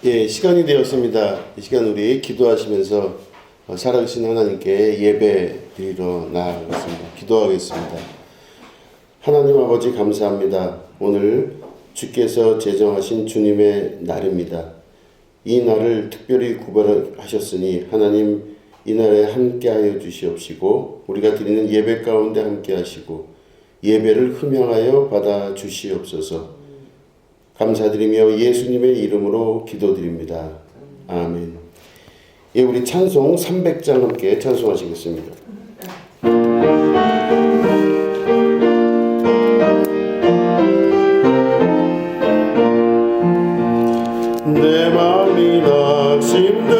예, 시간이 되었습니다. 이 시간 우리 기도하시면서 살아계신 하나님께 예배 드리러 나아가겠습니다. 기도하겠습니다. 하나님 아버지 감사합니다. 오늘 주께서 제정하신 주님의 날입니다. 이 날을 특별히 구별하셨으니 하나님 이 날에 함께하여 주시옵시고 우리가 드리는 예배 가운데 함께하시고 예배를 흠양하여 받아 주시옵소서. 감사드리며 예수님의 이름으로 기도드립니다. 아멘. 예, 우리 찬송 300장 함께 찬송하시겠습니다. 내 마음이 낙심되며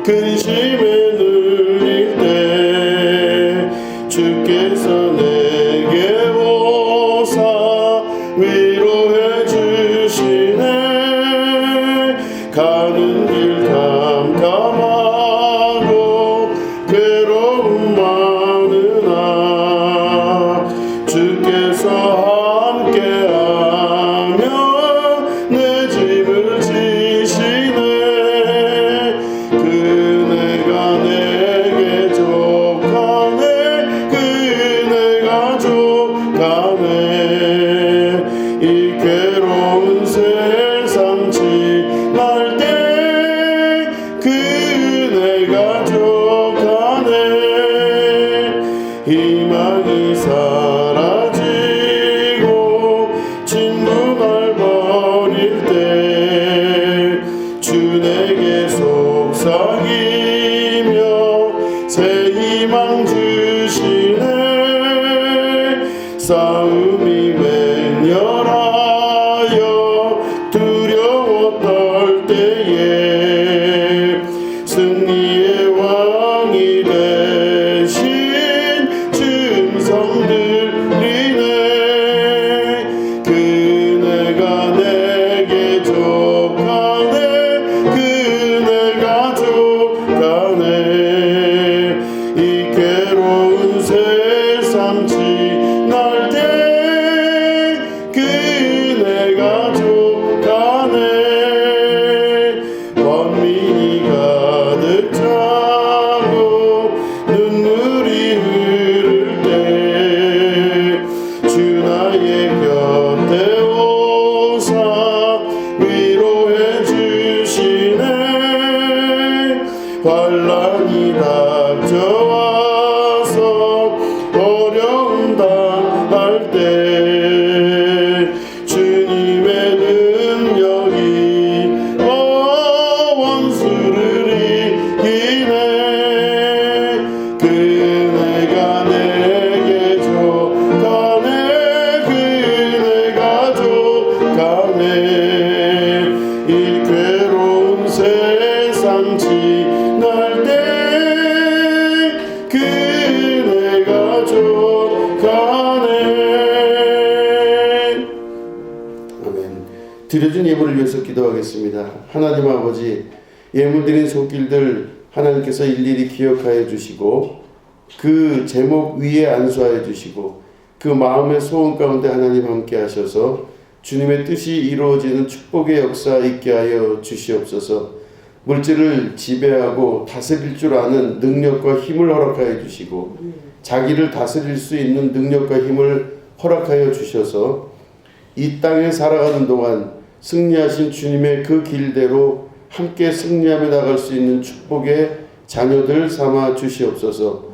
근심에 눌릴 때 주께서 내게 오사 위로해 주시네. 가는 길 깜깜하고 괴로움 많으나 주께서 함께하며 내 짐을 지시네. 그네가 내게 족하네. 그네가 족하네. 이 괴로운 세상 지날 때 그네가 족하네. 희망이 사라지고 친구 날 버릴 때 주 내게 속삭이며 새 희망 주시네. 싸움이 맹렬하여 두려워 떨 때에 승리의 왕이 되신 주 음성 들리네. 그네가 내게 족하네. 그네가 족하네. 이 괴로운 세상 지날 때 그네가 족하네. 원민이 가득 차고 눈물이 흐를 때 주 나의 곁에 오사 위로해 주시네. 환난이 닥쳐와서 어려움 당할 때 주님의 능력이 원수를 이기네. 그네가 내게 족하네. 그네가 족하네. 이 괴로운 세상 지날 때 그네가 족하네. 아멘. 드려진 예물을 위해서 기도하겠습니다. 하나님 아버지, 예물 드린 손길들 하나님께서 일일이 기억하여 주시고 그 제목 위에 안수하여 주시고 그 마음의 소원 가운데 하나님 함께 하셔서 주님의 뜻이 이루어지는 축복의 역사 있게 하여 주시옵소서. 물질을 지배하고 다스릴 줄 아는 능력과 힘을 허락하여 주시고 자기를 다스릴 수 있는 능력과 힘을 허락하여 주셔서 이 땅에 살아가는 동안 승리하신 주님의 그 길대로 함께 승리하며 나갈 수 있는 축복의 자녀들 삼아 주시옵소서.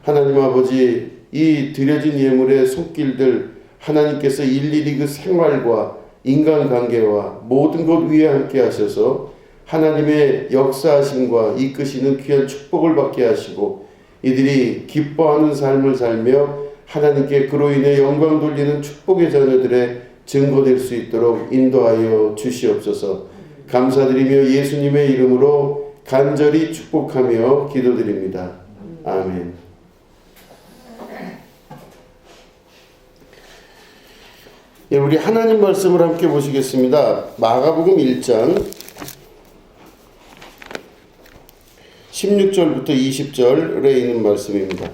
하나님 아버지, 이 드려진 예물의 손길들 하나님께서 일일이 그 생활과 인간관계와 모든 것 위에 함께 하셔서 하나님의 역사하심과 이끄시는 귀한 축복을 받게 하시고 이들이 기뻐하는 삶을 살며 하나님께 그로 인해 영광 돌리는 축복의 자녀들의 증거될 수 있도록 인도하여 주시옵소서. 감사드리며 예수님의 이름으로 간절히 축복하며 기도드립니다. 아멘. 예, 우리 하나님 말씀을 함께 보시겠습니다. 마가복음 1장 16절부터 20절에 있는 말씀입니다.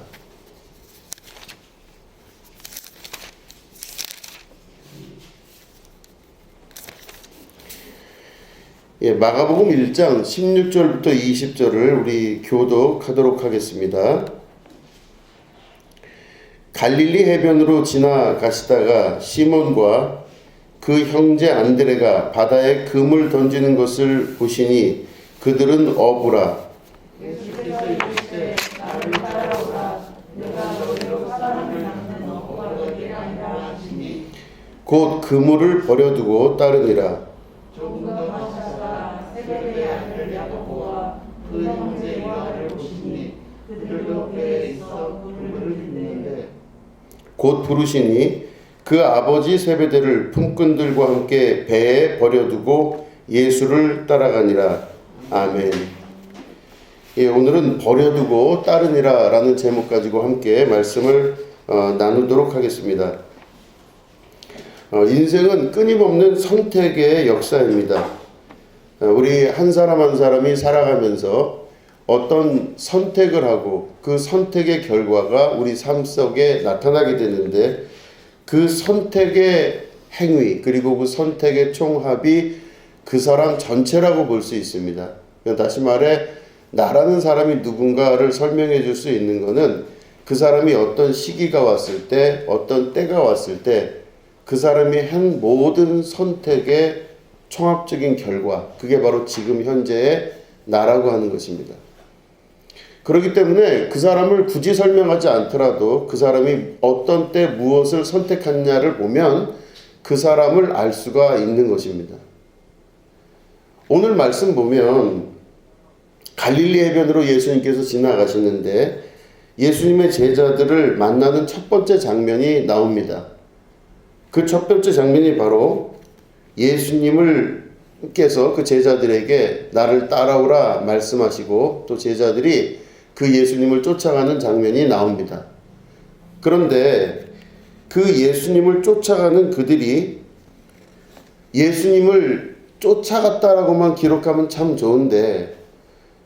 마가복음 1장 16절부터 20절을 우리 교독하도록 하겠습니다. 갈릴리 해변으로 지나가시다가 시몬과 그 형제 안드레가 바다에 금을 던지는 것을 보시니 그들은 어부라. 예수께서 이르시되 나를 따라오라. 내가 너희로 사람을 낚는 어부가 되게 하리라 하시니 곧 그물을 버려두고 따르니라. 조금 더 가시다가 세베대의 아들 야고보와 그 형제 요한을 보시니 그들도 배에 있어 그물을 빚는데 곧 부르시니 그 아버지 세베대를 품꾼들과 함께 배에 버려두고 예수를 따라가니라. 아멘. 오늘은 버려두고 따르니라 라는 제목 가지고 함께 말씀을 나누도록 하겠습니다. 인생은 끊임없는 선택의 역사입니다. 우리 한 사람 한 사람이 살아가면서 어떤 선택을 하고 그 선택의 결과가 우리 삶 속에 나타나게 되는데 그 선택의 행위 그리고 그 선택의 총합이 그 사람 전체라고 볼 수 있습니다. 다시 말해 나라는 사람이 누군가를 설명해 줄 수 있는 것은 그 사람이 어떤 시기가 왔을 때 어떤 때가 왔을 때 그 사람이 한 모든 선택의 총합적인 결과 그게 바로 지금 현재의 나라고 하는 것입니다. 그렇기 때문에 그 사람을 굳이 설명하지 않더라도 그 사람이 어떤 때 무엇을 선택했냐를 보면 그 사람을 알 수가 있는 것입니다. 오늘 말씀 보면 갈릴리 해변으로 예수님께서 지나가시는데 예수님의 제자들을 만나는 첫 번째 장면이 나옵니다. 그 첫 번째 장면이 바로 예수님께서 그 제자들에게 나를 따라오라 말씀하시고 또 제자들이 그 예수님을 쫓아가는 장면이 나옵니다. 그런데 그 예수님을 쫓아가는 그들이 예수님을 쫓아갔다라고만 기록하면 참 좋은데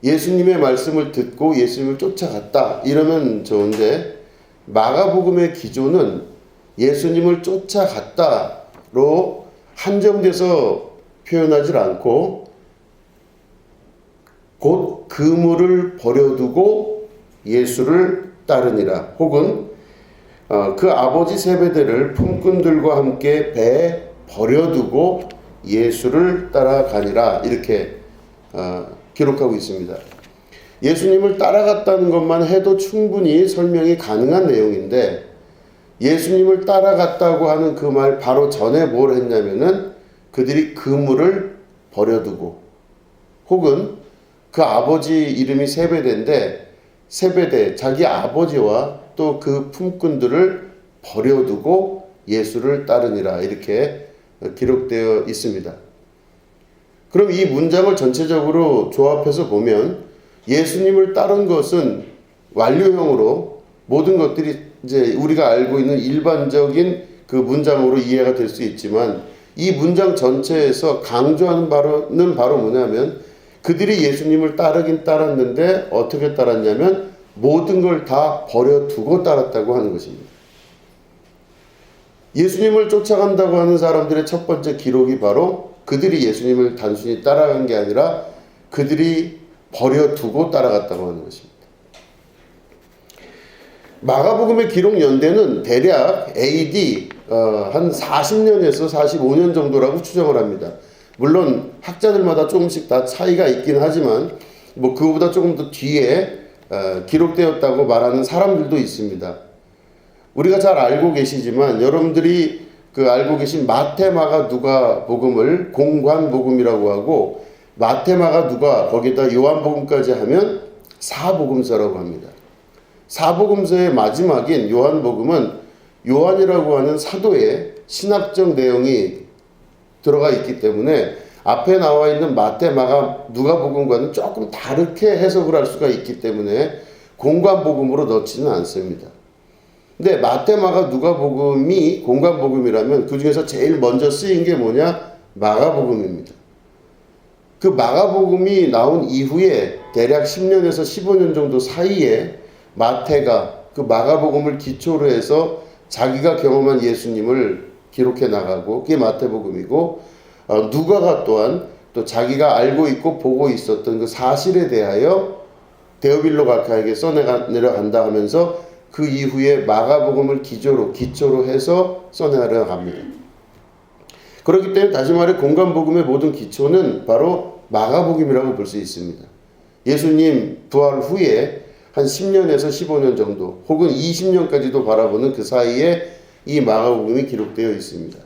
예수님의 말씀을 듣고 예수님을 쫓아갔다 이러면 좋은데 마가복음의 기조는 예수님을 쫓아갔다로 한정돼서 표현하지 않고 곧 그물을 버려두고 예수를 따르니라 혹은 그 아버지 세베대를 품꾼들과 함께 배에 버려두고 예수를 따라가니라 이렇게 기록하고 있습니다. 예수님을 따라갔다는 것만 해도 충분히 설명이 가능한 내용인데 예수님을 따라갔다고 하는 그 말 바로 전에 뭘 했냐면은 그들이 그물을 버려두고 혹은 그 아버지 이름이 세베대인데 세베대 자기 아버지와 또 그 품꾼들을 버려두고 예수를 따르니라 이렇게 기록되어 있습니다. 그럼 이 문장을 전체적으로 조합해서 보면 예수님을 따른 것은 완료형으로 모든 것들이 이제 우리가 알고 있는 일반적인 그 문장으로 이해가 될 수 있지만 이 문장 전체에서 강조하는 바로는 바로 뭐냐면 그들이 예수님을 따르긴 따랐는데 어떻게 따랐냐면 모든 걸 다 버려두고 따랐다고 하는 것입니다. 예수님을 쫓아간다고 하는 사람들의 첫 번째 기록이 바로 그들이 예수님을 단순히 따라간 게 아니라 그들이 버려두고 따라갔다고 하는 것입니다. 마가복음의 기록 연대는 대략 AD 한 40년에서 45년 정도라고 추정을 합니다. 물론 학자들마다 조금씩 다 차이가 있긴 하지만 뭐 그거보다 조금 더 뒤에 기록되었다고 말하는 사람들도 있습니다. 우리가 잘 알고 계시지만 여러분들이 그 알고 계신 마태, 마가, 누가 복음을 공관복음이라고 하고 마태, 마가, 누가 거기다 요한복음까지 하면 사복음서라고 합니다. 사복음서의 마지막인 요한복음은 요한이라고 하는 사도의 신학적 내용이 들어가 있기 때문에 앞에 나와 있는 마태, 마가, 누가복음과는 조금 다르게 해석을 할 수가 있기 때문에 공관복음으로 넣지는 않습니다. 근데 마태, 마가, 누가복음이 공관복음이라면 그 중에서 제일 먼저 쓰인 게 뭐냐? 마가복음입니다. 그 마가복음이 나온 이후에 대략 10년에서 15년 정도 사이에 마태가 그 마가복음을 기초로 해서 자기가 경험한 예수님을 기록해 나가고 그게 마태복음이고 누가가 또한 또 자기가 알고 있고 보고 있었던 그 사실에 대하여 데오빌로 각하에게 써내려간다 하면서 그 이후에 마가복음을 기초로 해서 써내려갑니다. 그렇기 때문에 다시 말해 공간복음의 모든 기초는 바로 마가복음이라고 볼 수 있습니다. 예수님 부활 후에 한 10년에서 15년 정도 혹은 20년까지도 바라보는 그 사이에 이 마가복음이 기록되어 있습니다.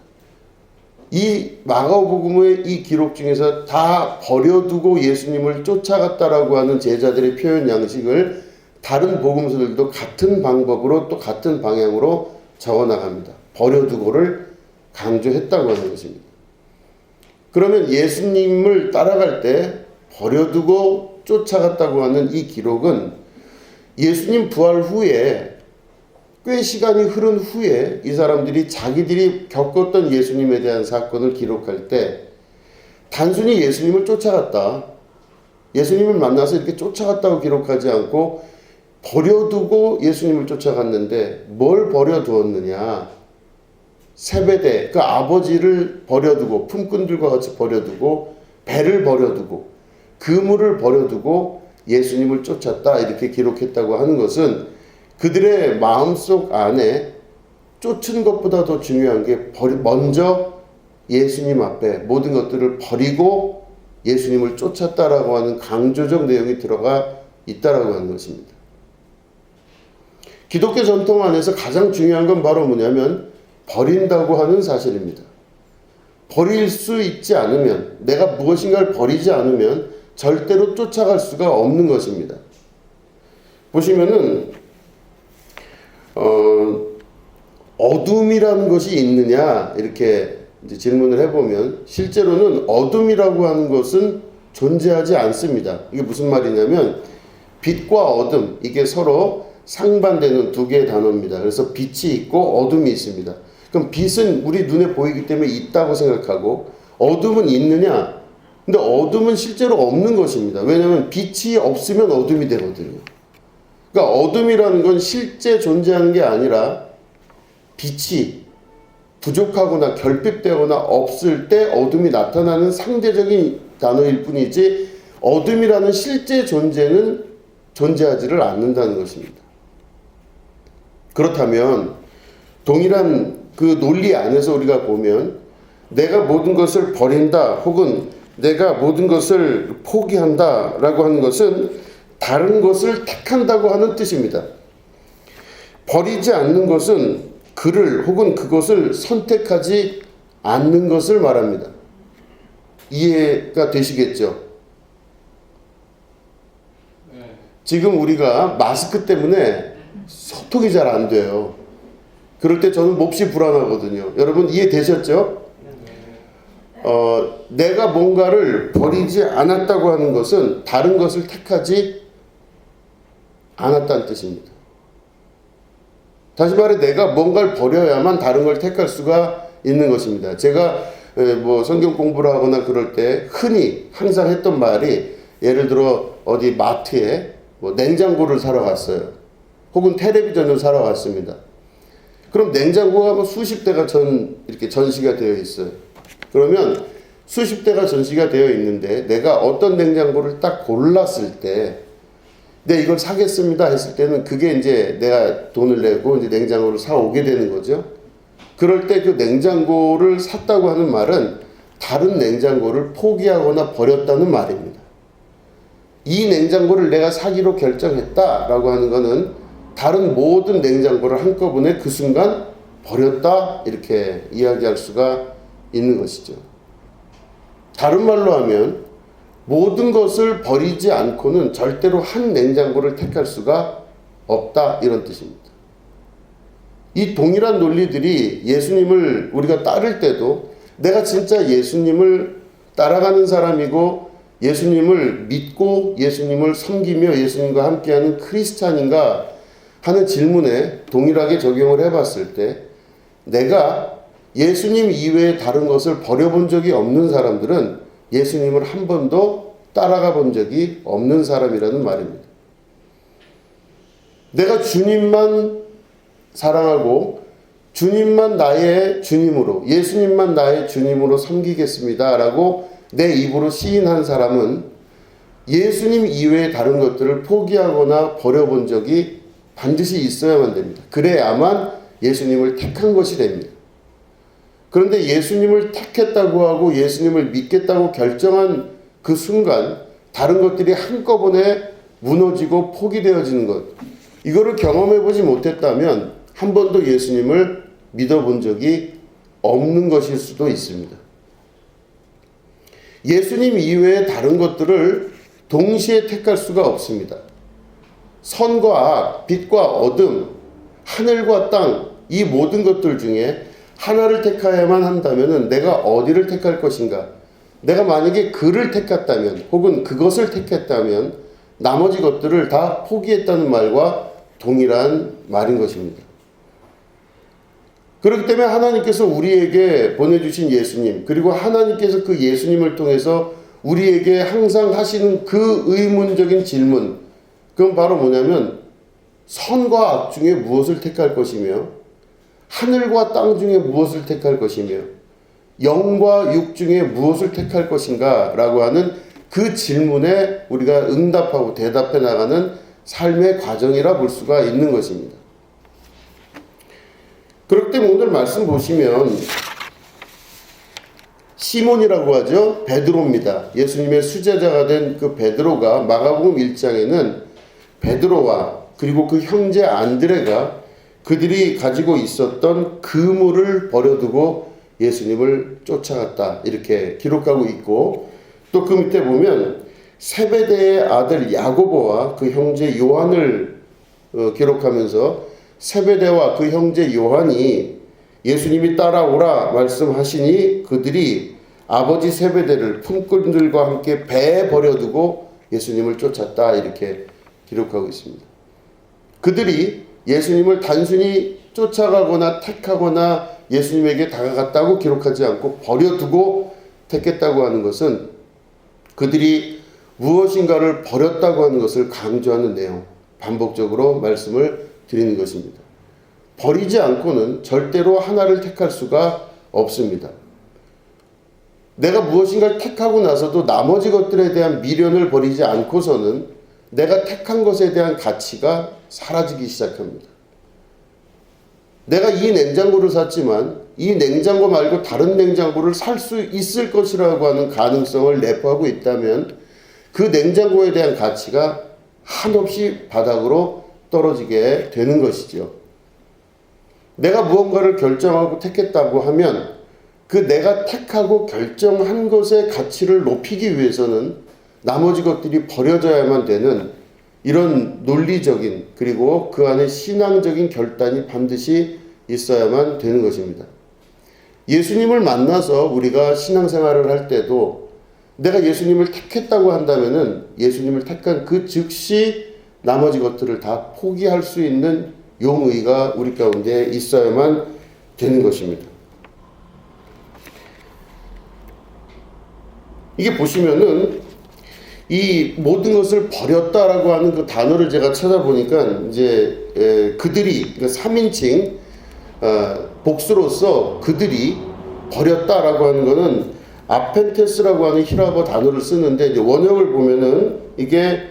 이 마가복음의 이 기록 중에서 다 버려두고 예수님을 쫓아갔다라고 하는 제자들의 표현 양식을 다른 복음서들도 같은 방법으로 또 같은 방향으로 적어나갑니다. 버려두고를 강조했다고 하는 것입니다. 그러면 예수님을 따라갈 때 버려두고 쫓아갔다고 하는 이 기록은 예수님 부활 후에 꽤 시간이 흐른 후에 이 사람들이 자기들이 겪었던 예수님에 대한 사건을 기록할 때 단순히 예수님을 쫓아갔다, 예수님을 만나서 이렇게 쫓아갔다고 기록하지 않고 버려두고 예수님을 쫓아갔는데 뭘 버려두었느냐? 세베대, 그 아버지를 버려두고 품꾼들과 같이 버려두고 배를 버려두고 그물을 버려두고 예수님을 쫓았다 이렇게 기록했다고 하는 것은 그들의 마음속 안에 쫓은 것보다 더 중요한 게 먼저 예수님 앞에 모든 것들을 버리고 예수님을 쫓았다라고 하는 강조적 내용이 들어가 있다라고 하는 것입니다. 기독교 전통 안에서 가장 중요한 건 바로 뭐냐면 버린다고 하는 사실입니다. 버릴 수 있지 않으면, 내가 무엇인가를 버리지 않으면 절대로 쫓아갈 수가 없는 것입니다. 보시면은 어둠이라는 것이 있느냐 이렇게 이제 질문을 해보면 실제로는 어둠이라고 하는 것은 존재하지 않습니다. 이게 무슨 말이냐면 빛과 어둠, 이게 서로 상반되는 두 개의 단어입니다. 그래서 빛이 있고 어둠이 있습니다. 그럼 빛은 우리 눈에 보이기 때문에 있다고 생각하고 어둠은 있느냐? 근데 어둠은 실제로 없는 것입니다. 왜냐하면 빛이 없으면 어둠이 되거든요. 그러니까 어둠이라는 건 실제 존재하는 게 아니라 빛이 부족하거나 결핍되거나 없을 때 어둠이 나타나는 상대적인 단어일 뿐이지 어둠이라는 실제 존재는 존재하지를 않는다는 것입니다. 그렇다면 동일한 그 논리 안에서 우리가 보면 내가 모든 것을 버린다 혹은 내가 모든 것을 포기한다 라고 하는 것은 다른 것을 택한다고 하는 뜻입니다. 버리지 않는 것은 그를 혹은 그것을 선택하지 않는 것을 말합니다. 이해가 되시겠죠? 지금 우리가 마스크 때문에 소통이 잘 안 돼요. 그럴 때 저는 몹시 불안하거든요. 여러분 이해되셨죠? 내가 뭔가를 버리지 않았다고 하는 것은 다른 것을 택하지 않았다는 뜻입니다. 다시 말해 내가 뭔가를 버려야만 다른 걸 택할 수가 있는 것입니다. 제가 뭐 성경 공부를 하거나 그럴 때 흔히 항상 했던 말이 예를 들어 어디 마트에 뭐 냉장고를 사러 갔어요. 혹은 텔레비전을 사러 갔습니다. 그럼 냉장고가 뭐 수십 대가 이렇게 전시가 되어 있어요. 그러면 수십 대가 전시가 되어 있는데 내가 어떤 냉장고를 딱 골랐을 때 네, 이걸 사겠습니다 했을 때는 그게 이제 내가 돈을 내고 이제 냉장고를 사오게 되는 거죠. 그럴 때 그 냉장고를 샀다고 하는 말은 다른 냉장고를 포기하거나 버렸다는 말입니다. 이 냉장고를 내가 사기로 결정했다라고 하는 것은 다른 모든 냉장고를 한꺼번에 그 순간 버렸다 이렇게 이야기할 수가 있는 것이죠. 다른 말로 하면 모든 것을 버리지 않고는 절대로 한 냉장고를 택할 수가 없다 이런 뜻입니다. 이 동일한 논리들이 예수님을 우리가 따를 때도 내가 진짜 예수님을 따라가는 사람이고 예수님을 믿고 예수님을 섬기며 예수님과 함께하는 크리스찬인가 하는 질문에 동일하게 적용을 해봤을 때 내가 예수님 이외에 다른 것을 버려본 적이 없는 사람들은 예수님을 한 번도 따라가 본 적이 없는 사람이라는 말입니다. 내가 주님만 사랑하고 주님만 나의 주님으로 예수님만 나의 주님으로 섬기겠습니다 라고 내 입으로 시인한 사람은 예수님 이외의 다른 것들을 포기하거나 버려본 적이 반드시 있어야만 됩니다. 그래야만 예수님을 택한 것이 됩니다. 그런데 예수님을 택했다고 하고 예수님을 믿겠다고 결정한 그 순간 다른 것들이 한꺼번에 무너지고 포기되어지는 것, 이거를 경험해 보지 못했다면 한 번도 예수님을 믿어본 적이 없는 것일 수도 있습니다. 예수님 이외의 다른 것들을 동시에 택할 수가 없습니다. 선과 악, 빛과 어둠, 하늘과 땅, 이 모든 것들 중에 하나를 택하여야만 한다면 내가 어디를 택할 것인가? 내가 만약에 그를 택했다면 혹은 그것을 택했다면 나머지 것들을 다 포기했다는 말과 동일한 말인 것입니다. 그렇기 때문에 하나님께서 우리에게 보내주신 예수님, 그리고 하나님께서 그 예수님을 통해서 우리에게 항상 하시는 그 의문적인 질문, 그건 바로 뭐냐면 선과 악 중에 무엇을 택할 것이며 하늘과 땅 중에 무엇을 택할 것이며 영과 육 중에 무엇을 택할 것인가 라고 하는 그 질문에 우리가 응답하고 대답해 나가는 삶의 과정이라 볼 수가 있는 것입니다. 그렇기 때문에 오늘 말씀 보시면 시몬이라고 하죠. 베드로입니다. 예수님의 수제자가 된 그 베드로가 마가복음 1장에는 베드로와 그리고 그 형제 안드레가 그들이 가지고 있었던 그물을 버려두고 예수님을 쫓아갔다 이렇게 기록하고 있고, 또 그 밑에 보면 세베대의 아들 야고보와 그 형제 요한을 기록하면서 세베대와 그 형제 요한이 예수님이 따라오라 말씀하시니 그들이 아버지 세베대를 품꾼들과 함께 배에 버려두고 예수님을 쫓았다 이렇게 기록하고 있습니다. 그들이 예수님을 단순히 쫓아가거나 택하거나 예수님에게 다가갔다고 기록하지 않고 버려두고 택했다고 하는 것은 그들이 무엇인가를 버렸다고 하는 것을 강조하는 내용, 반복적으로 말씀을 드리는 것입니다. 버리지 않고는 절대로 하나를 택할 수가 없습니다. 내가 무엇인가를 택하고 나서도 나머지 것들에 대한 미련을 버리지 않고서는 내가 택한 것에 대한 가치가 사라지기 시작합니다. 내가 이 냉장고를 샀지만 이 냉장고 말고 다른 냉장고를 살 수 있을 것이라고 하는 가능성을 내포하고 있다면 그 냉장고에 대한 가치가 한없이 바닥으로 떨어지게 되는 것이죠. 내가 무언가를 결정하고 택했다고 하면 그 내가 택하고 결정한 것의 가치를 높이기 위해서는 나머지 것들이 버려져야만 되는 이런 논리적인 그리고 그 안에 신앙적인 결단이 반드시 있어야만 되는 것입니다. 예수님을 만나서 우리가 신앙생활을 할 때도 내가 예수님을 택했다고 한다면은 예수님을 택한 그 즉시 나머지 것들을 다 포기할 수 있는 용의가 우리 가운데 있어야만 되는 것입니다. 이게 보시면은 이 모든 것을 버렸다라고 하는 그 단어를 제가 찾아보니까 이제 그들이 그러니까 3인칭 복수로서 그들이 버렸다라고 하는 거는 아펜테스라고 하는 히라보 단어를 쓰는데 이제 원역을 보면은 이게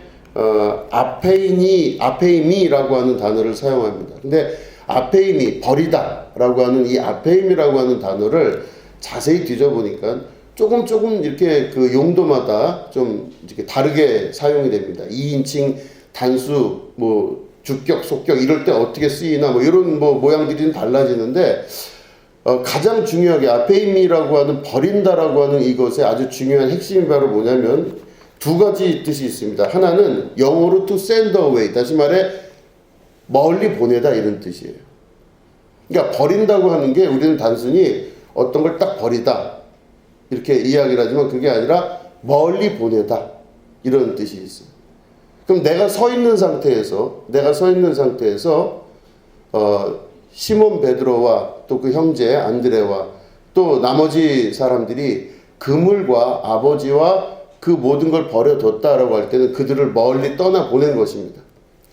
아페이미라고 하는 단어를 사용합니다. 근데 아페이미 버리다라고 하는 이 아페이미라고 하는 단어를 자세히 뒤져보니까 조금 이렇게 그 용도마다 좀 이렇게 다르게 사용이 됩니다. 2인칭 단수 뭐 주격 속격 이럴 때 어떻게 쓰이나 뭐 이런 뭐 모양들이 달라지는데 가장 중요하게 아페이미라고 하는 버린다라고 하는 이것의 아주 중요한 핵심이 바로 뭐냐면 두 가지 뜻이 있습니다. 하나는 영어로 to send away, 다시 말해 멀리 보내다 이런 뜻이에요. 그러니까 버린다고 하는 게 우리는 단순히 어떤 걸 딱 버리다 이렇게 이야기를 하지만 그게 아니라 멀리 보내다 이런 뜻이 있어요. 그럼 내가 서 있는 상태에서 시몬 베드로와 또 그 형제 안드레와 또 나머지 사람들이 그물과 아버지와 그 모든 걸 버려뒀다라고 할 때는 그들을 멀리 떠나 보낸 것입니다.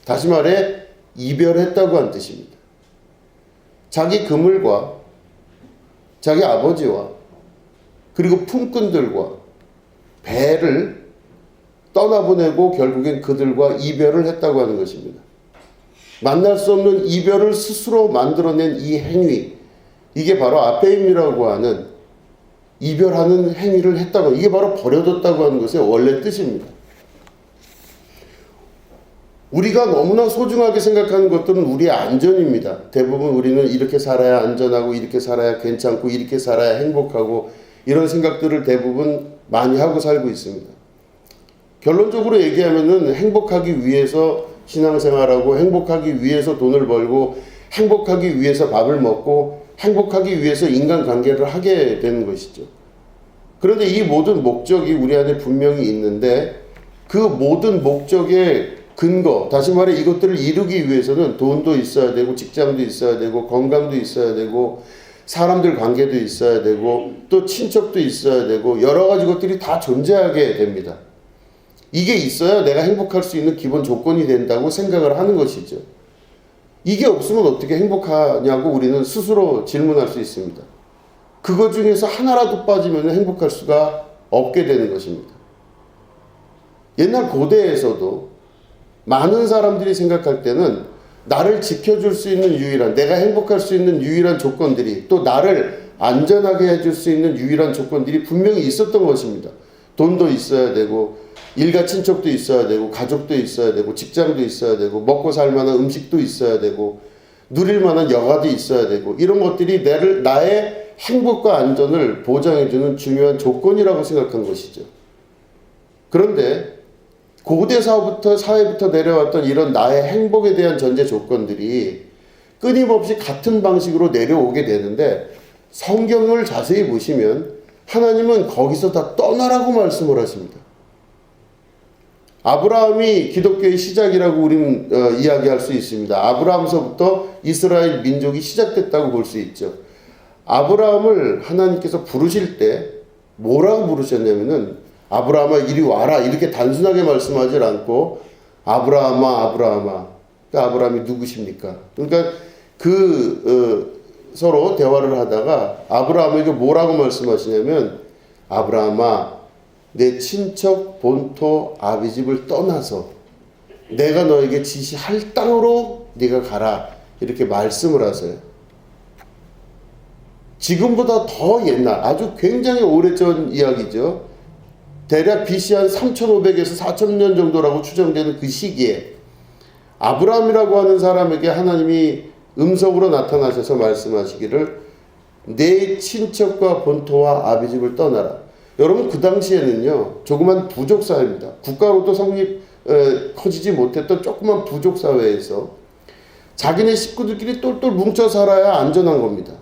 다시 말해 이별했다고 한 뜻입니다. 자기 그물과 자기 아버지와 그리고 품꾼들과 배를 떠나보내고 결국엔 그들과 이별을 했다고 하는 것입니다. 만날 수 없는 이별을 스스로 만들어낸 이 행위, 이게 바로 아페임이라고 하는 이별하는 행위를 했다고, 이게 바로 버려뒀다고 하는 것의 원래 뜻입니다. 우리가 너무나 소중하게 생각하는 것들은 우리의 안전입니다. 대부분 우리는 이렇게 살아야 안전하고 이렇게 살아야 괜찮고 이렇게 살아야 행복하고 이런 생각들을 대부분 많이 하고 살고 있습니다. 결론적으로 얘기하면은 행복하기 위해서 신앙생활하고 행복하기 위해서 돈을 벌고 행복하기 위해서 밥을 먹고 행복하기 위해서 인간관계를 하게 되는 것이죠. 그런데 이 모든 목적이 우리 안에 분명히 있는데 그 모든 목적의 근거, 다시 말해 이것들을 이루기 위해서는 돈도 있어야 되고 직장도 있어야 되고 건강도 있어야 되고 사람들 관계도 있어야 되고 또 친척도 있어야 되고 여러 가지 것들이 다 존재하게 됩니다. 이게 있어야 내가 행복할 수 있는 기본 조건이 된다고 생각을 하는 것이죠. 이게 없으면 어떻게 행복하냐고 우리는 스스로 질문할 수 있습니다. 그것 중에서 하나라도 빠지면 행복할 수가 없게 되는 것입니다. 옛날 고대에서도 많은 사람들이 생각할 때는 나를 지켜줄 수 있는 유일한, 내가 행복할 수 있는 유일한 조건들이, 또 나를 안전하게 해줄 수 있는 유일한 조건들이 분명히 있었던 것입니다. 돈도 있어야 되고 일가 친척도 있어야 되고 가족도 있어야 되고 직장도 있어야 되고 먹고 살 만한 음식도 있어야 되고 누릴 만한 여가도 있어야 되고 이런 것들이 나의 행복과 안전을 보장해주는 중요한 조건이라고 생각한 것이죠. 그런데 고대 사회부터 내려왔던 이런 나의 행복에 대한 전제 조건들이 끊임없이 같은 방식으로 내려오게 되는데 성경을 자세히 보시면 하나님은 거기서 다 떠나라고 말씀을 하십니다. 아브라함이 기독교의 시작이라고 우리는 이야기할 수 있습니다. 아브라함서부터 이스라엘 민족이 시작됐다고 볼 수 있죠. 아브라함을 하나님께서 부르실 때 뭐라고 부르셨냐면은 아브라함아 이리 와라 이렇게 단순하게 말씀하지 않고 아브라함아 아브라함아. 그러니까 아브라함이 누구십니까? 그러니까 서로 대화를 하다가 아브라함에게 뭐라고 말씀하시냐면 아브라함아 내 친척 본토 아비집을 떠나서 내가 너에게 지시할 땅으로 네가 가라 이렇게 말씀을 하세요. 지금보다 더 옛날 아주 굉장히 오래전 이야기죠. 대략 BC 한 3500에서 4000년 정도라고 추정되는 그 시기에 아브라함이라고 하는 사람에게 하나님이 음성으로 나타나셔서 말씀하시기를 내 친척과 본토와 아비집을 떠나라. 여러분 그 당시에는요 조그만 부족사회입니다. 국가로도 커지지 못했던 조그만 부족사회에서 자기네 식구들끼리 똘똘 뭉쳐 살아야 안전한 겁니다.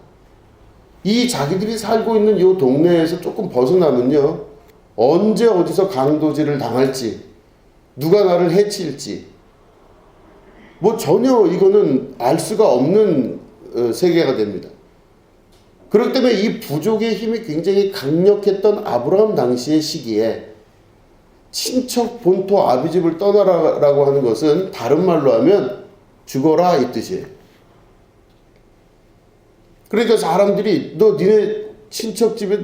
이 자기들이 살고 있는 이 동네에서 조금 벗어나면요 언제 어디서 강도질을 당할지 누가 나를 해칠지 뭐 전혀 이거는 알 수가 없는 세계가 됩니다. 그렇기 때문에 이 부족의 힘이 굉장히 강력했던 아브라함 당시의 시기에 친척 본토 아비집을 떠나라라고 하는 것은 다른 말로 하면 죽어라 이 뜻이에요. 그러니까 사람들이 너 니네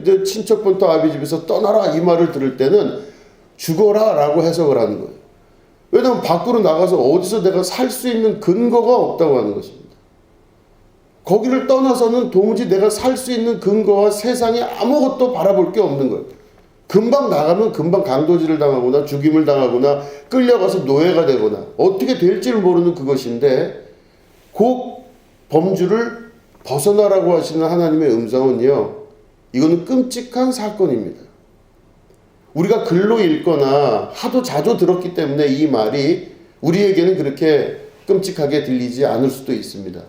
너 친척 본토 아비집에서 떠나라 이 말을 들을 때는 죽어라 라고 해석을 하는 거예요. 왜냐하면 밖으로 나가서 어디서 내가 살 수 있는 근거가 없다고 하는 것입니다. 거기를 떠나서는 도무지 내가 살 수 있는 근거와 세상에 아무것도 바라볼 게 없는 거예요. 금방 나가면 금방 강도질을 당하거나 죽임을 당하거나 끌려가서 노예가 되거나 어떻게 될지를 모르는 그것인데 그 범주를 벗어나라고 하시는 하나님의 음성은요 이거는 끔찍한 사건입니다. 우리가 글로 읽거나 하도 자주 들었기 때문에 이 말이 우리에게는 그렇게 끔찍하게 들리지 않을 수도 있습니다.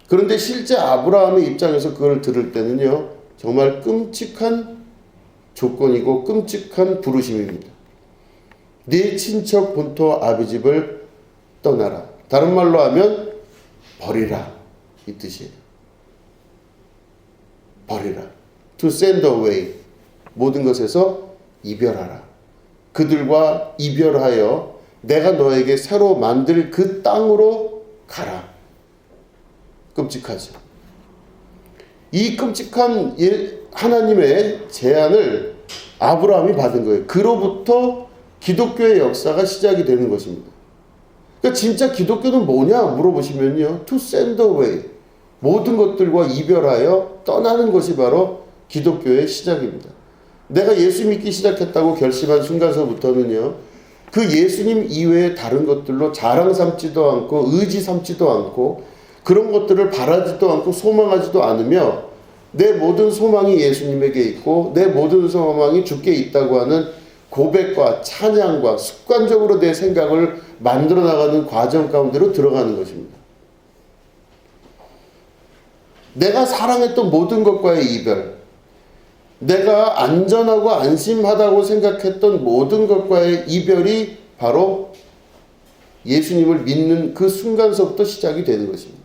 그런데 실제 아브라함의 입장에서 그걸 들을 때는요 정말 끔찍한 조건이고 끔찍한 부르심입니다. 네 친척 본토 아비집을 떠나라. 다른 말로 하면 버리라 이 뜻이에요. 버리라. To send away. 모든 것에서 이별하라. 그들과 이별하여 내가 너에게 새로 만들 그 땅으로 가라. 끔찍하죠. 이 끔찍한 하나님의 제안을 아브라함이 받은 거예요. 그로부터 기독교의 역사가 시작이 되는 것입니다. 그러니까 진짜 기독교는 뭐냐 물어보시면요. To send away. 모든 것들과 이별하여 떠나는 것이 바로 기독교의 시작입니다. 내가 예수 믿기 시작했다고 결심한 순간서부터는요. 그 예수님 이외의 다른 것들로 자랑 삼지도 않고 의지 삼지도 않고 그런 것들을 바라지도 않고 소망하지도 않으며 내 모든 소망이 예수님에게 있고 내 모든 소망이 주께 있다고 하는 고백과 찬양과 습관적으로 내 생각을 만들어 나가는 과정 가운데로 들어가는 것입니다. 내가 사랑했던 모든 것과의 이별, 내가 안전하고 안심하다고 생각했던 모든 것과의 이별이 바로 예수님을 믿는 그 순간서부터 시작이 되는 것입니다.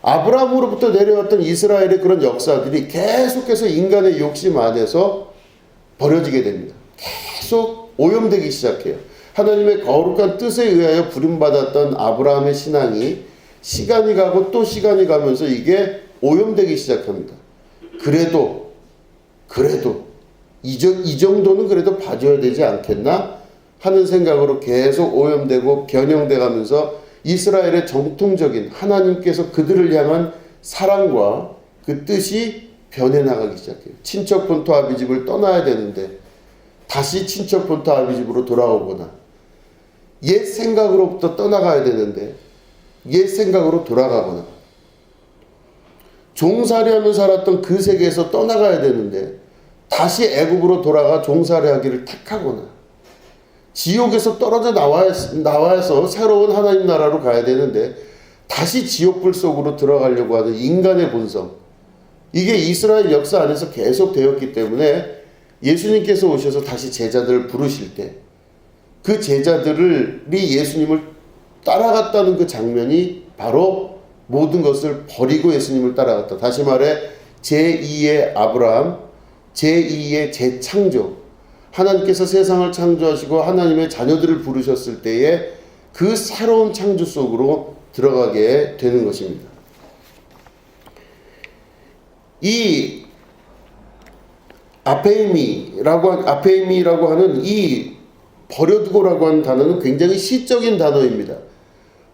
아브라함으로부터 내려왔던 이스라엘의 그런 역사들이 계속해서 인간의 욕심 안에서 버려지게 됩니다. 계속 오염되기 시작해요. 하나님의 거룩한 뜻에 의하여 부름받았던 아브라함의 신앙이 시간이 가고 또 시간이 가면서 이게 오염되기 시작합니다. 그래도 이 정도는 그래도 봐줘야 되지 않겠나 하는 생각으로 계속 오염되고 변형돼 가면서 이스라엘의 정통적인 하나님께서 그들을 향한 사랑과 그 뜻이 변해나가기 시작해요. 친척 본토 아비집을 떠나야 되는데 다시 친척 본토 아비집으로 돌아오거나 옛 생각으로부터 떠나가야 되는데 옛 생각으로 돌아가거나 종살이하며 살았던 그 세계에서 떠나가야 되는데 다시 애굽으로 돌아가 종살이하기를 택하거나 지옥에서 떨어져 나와서 새로운 하나님 나라로 가야 되는데 다시 지옥불 속으로 들어가려고 하는 인간의 본성, 이게 이스라엘 역사 안에서 계속 되었기 때문에 예수님께서 오셔서 다시 제자들을 부르실 때 그 제자들이 예수님을 따라갔다는 그 장면이 바로 모든 것을 버리고 예수님을 따라갔다. 다시 말해 제2의 아브라함, 제2의 재창조, 하나님께서 세상을 창조하시고 하나님의 자녀들을 부르셨을 때에 그 새로운 창조 속으로 들어가게 되는 것입니다. 이 아페이미라고 하는 이 버려두고라고 하는 단어는 굉장히 시적인 단어입니다.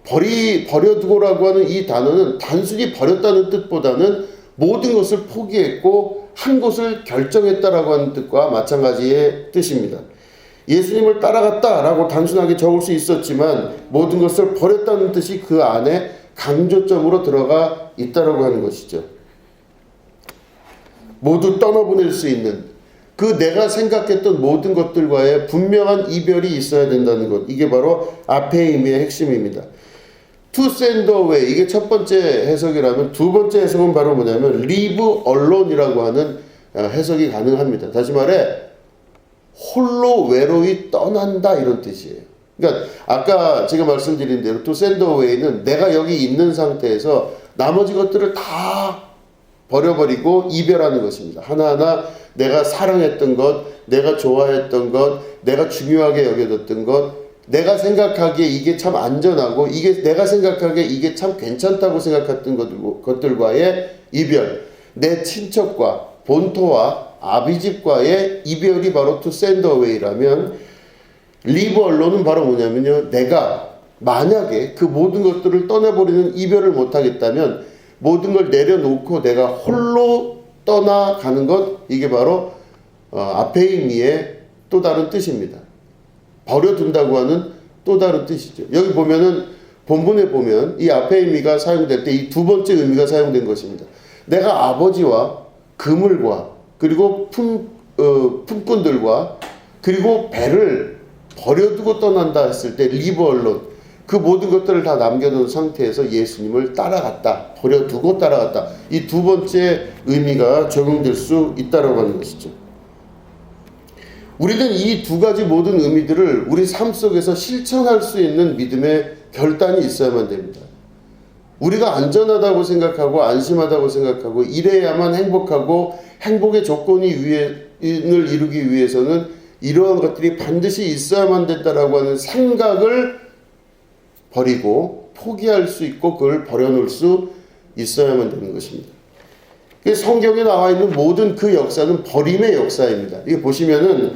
버려두고라고 하는 이 단어는 단순히 버렸다는 뜻보다는 모든 것을 포기했고 한 곳을 결정했다라고 하는 뜻과 마찬가지의 뜻입니다. 예수님을 따라갔다라고 단순하게 적을 수 있었지만 모든 것을 버렸다는 뜻이 그 안에 강조점으로 들어가 있다라고 하는 것이죠. 모두 떠나보낼 수 있는 그 내가 생각했던 모든 것들과의 분명한 이별이 있어야 된다는 것, 이게 바로 아페이미의 핵심입니다. To send away, 이게 첫 번째 해석이라면 두 번째 해석은 바로 뭐냐면 leave alone이라고 하는 해석이 가능합니다. 다시 말해 홀로 외로이 떠난다 이런 뜻이에요. 그러니까 아까 제가 말씀드린 대로 to send away는 내가 여기 있는 상태에서 나머지 것들을 다 버려버리고 이별하는 것입니다. 하나하나 내가 사랑했던 것, 내가 좋아했던 것, 내가 중요하게 여겨졌던 것, 내가 생각하기에 이게 참 안전하고 이게 내가 생각하기에 이게 참 괜찮다고 생각했던 것들과의 이별, 내 친척과 본토와 아비집과의 이별이 바로 to send away라면 leave alone은 바로 뭐냐면요, 내가 만약에 그 모든 것들을 떠나버리는 이별을 못하겠다면 모든 걸 내려놓고 내가 홀로 떠나가는 것, 이게 바로 아페이미의 또 다른 뜻입니다. 버려둔다고 하는 또 다른 뜻이죠. 여기 보면은 본문에 보면 이 아페이미가 사용될 때 이 두 번째 의미가 사용된 것입니다. 내가 아버지와 그물과 그리고 품꾼들과 그리고 배를 버려두고 떠난다 했을 때 리브 얼론, 그 모든 것들을 다 남겨둔 상태에서 예수님을 따라갔다, 버려두고 따라갔다. 이 두 번째 의미가 적용될 수 있다라고 하는 것이죠. 우리는 이 두 가지 모든 의미들을 우리 삶 속에서 실천할 수 있는 믿음의 결단이 있어야만 됩니다. 우리가 안전하다고 생각하고 안심하다고 생각하고 이래야만 행복하고 행복의 조건을 이루기 위해서는 이러한 것들이 반드시 있어야만 된다라고 하는 생각을 버리고 포기할 수 있고 그걸 버려놓을 수 있어야만 되는 것입니다. 성경에 나와 있는 모든 그 역사는 버림의 역사입니다. 이게 보시면은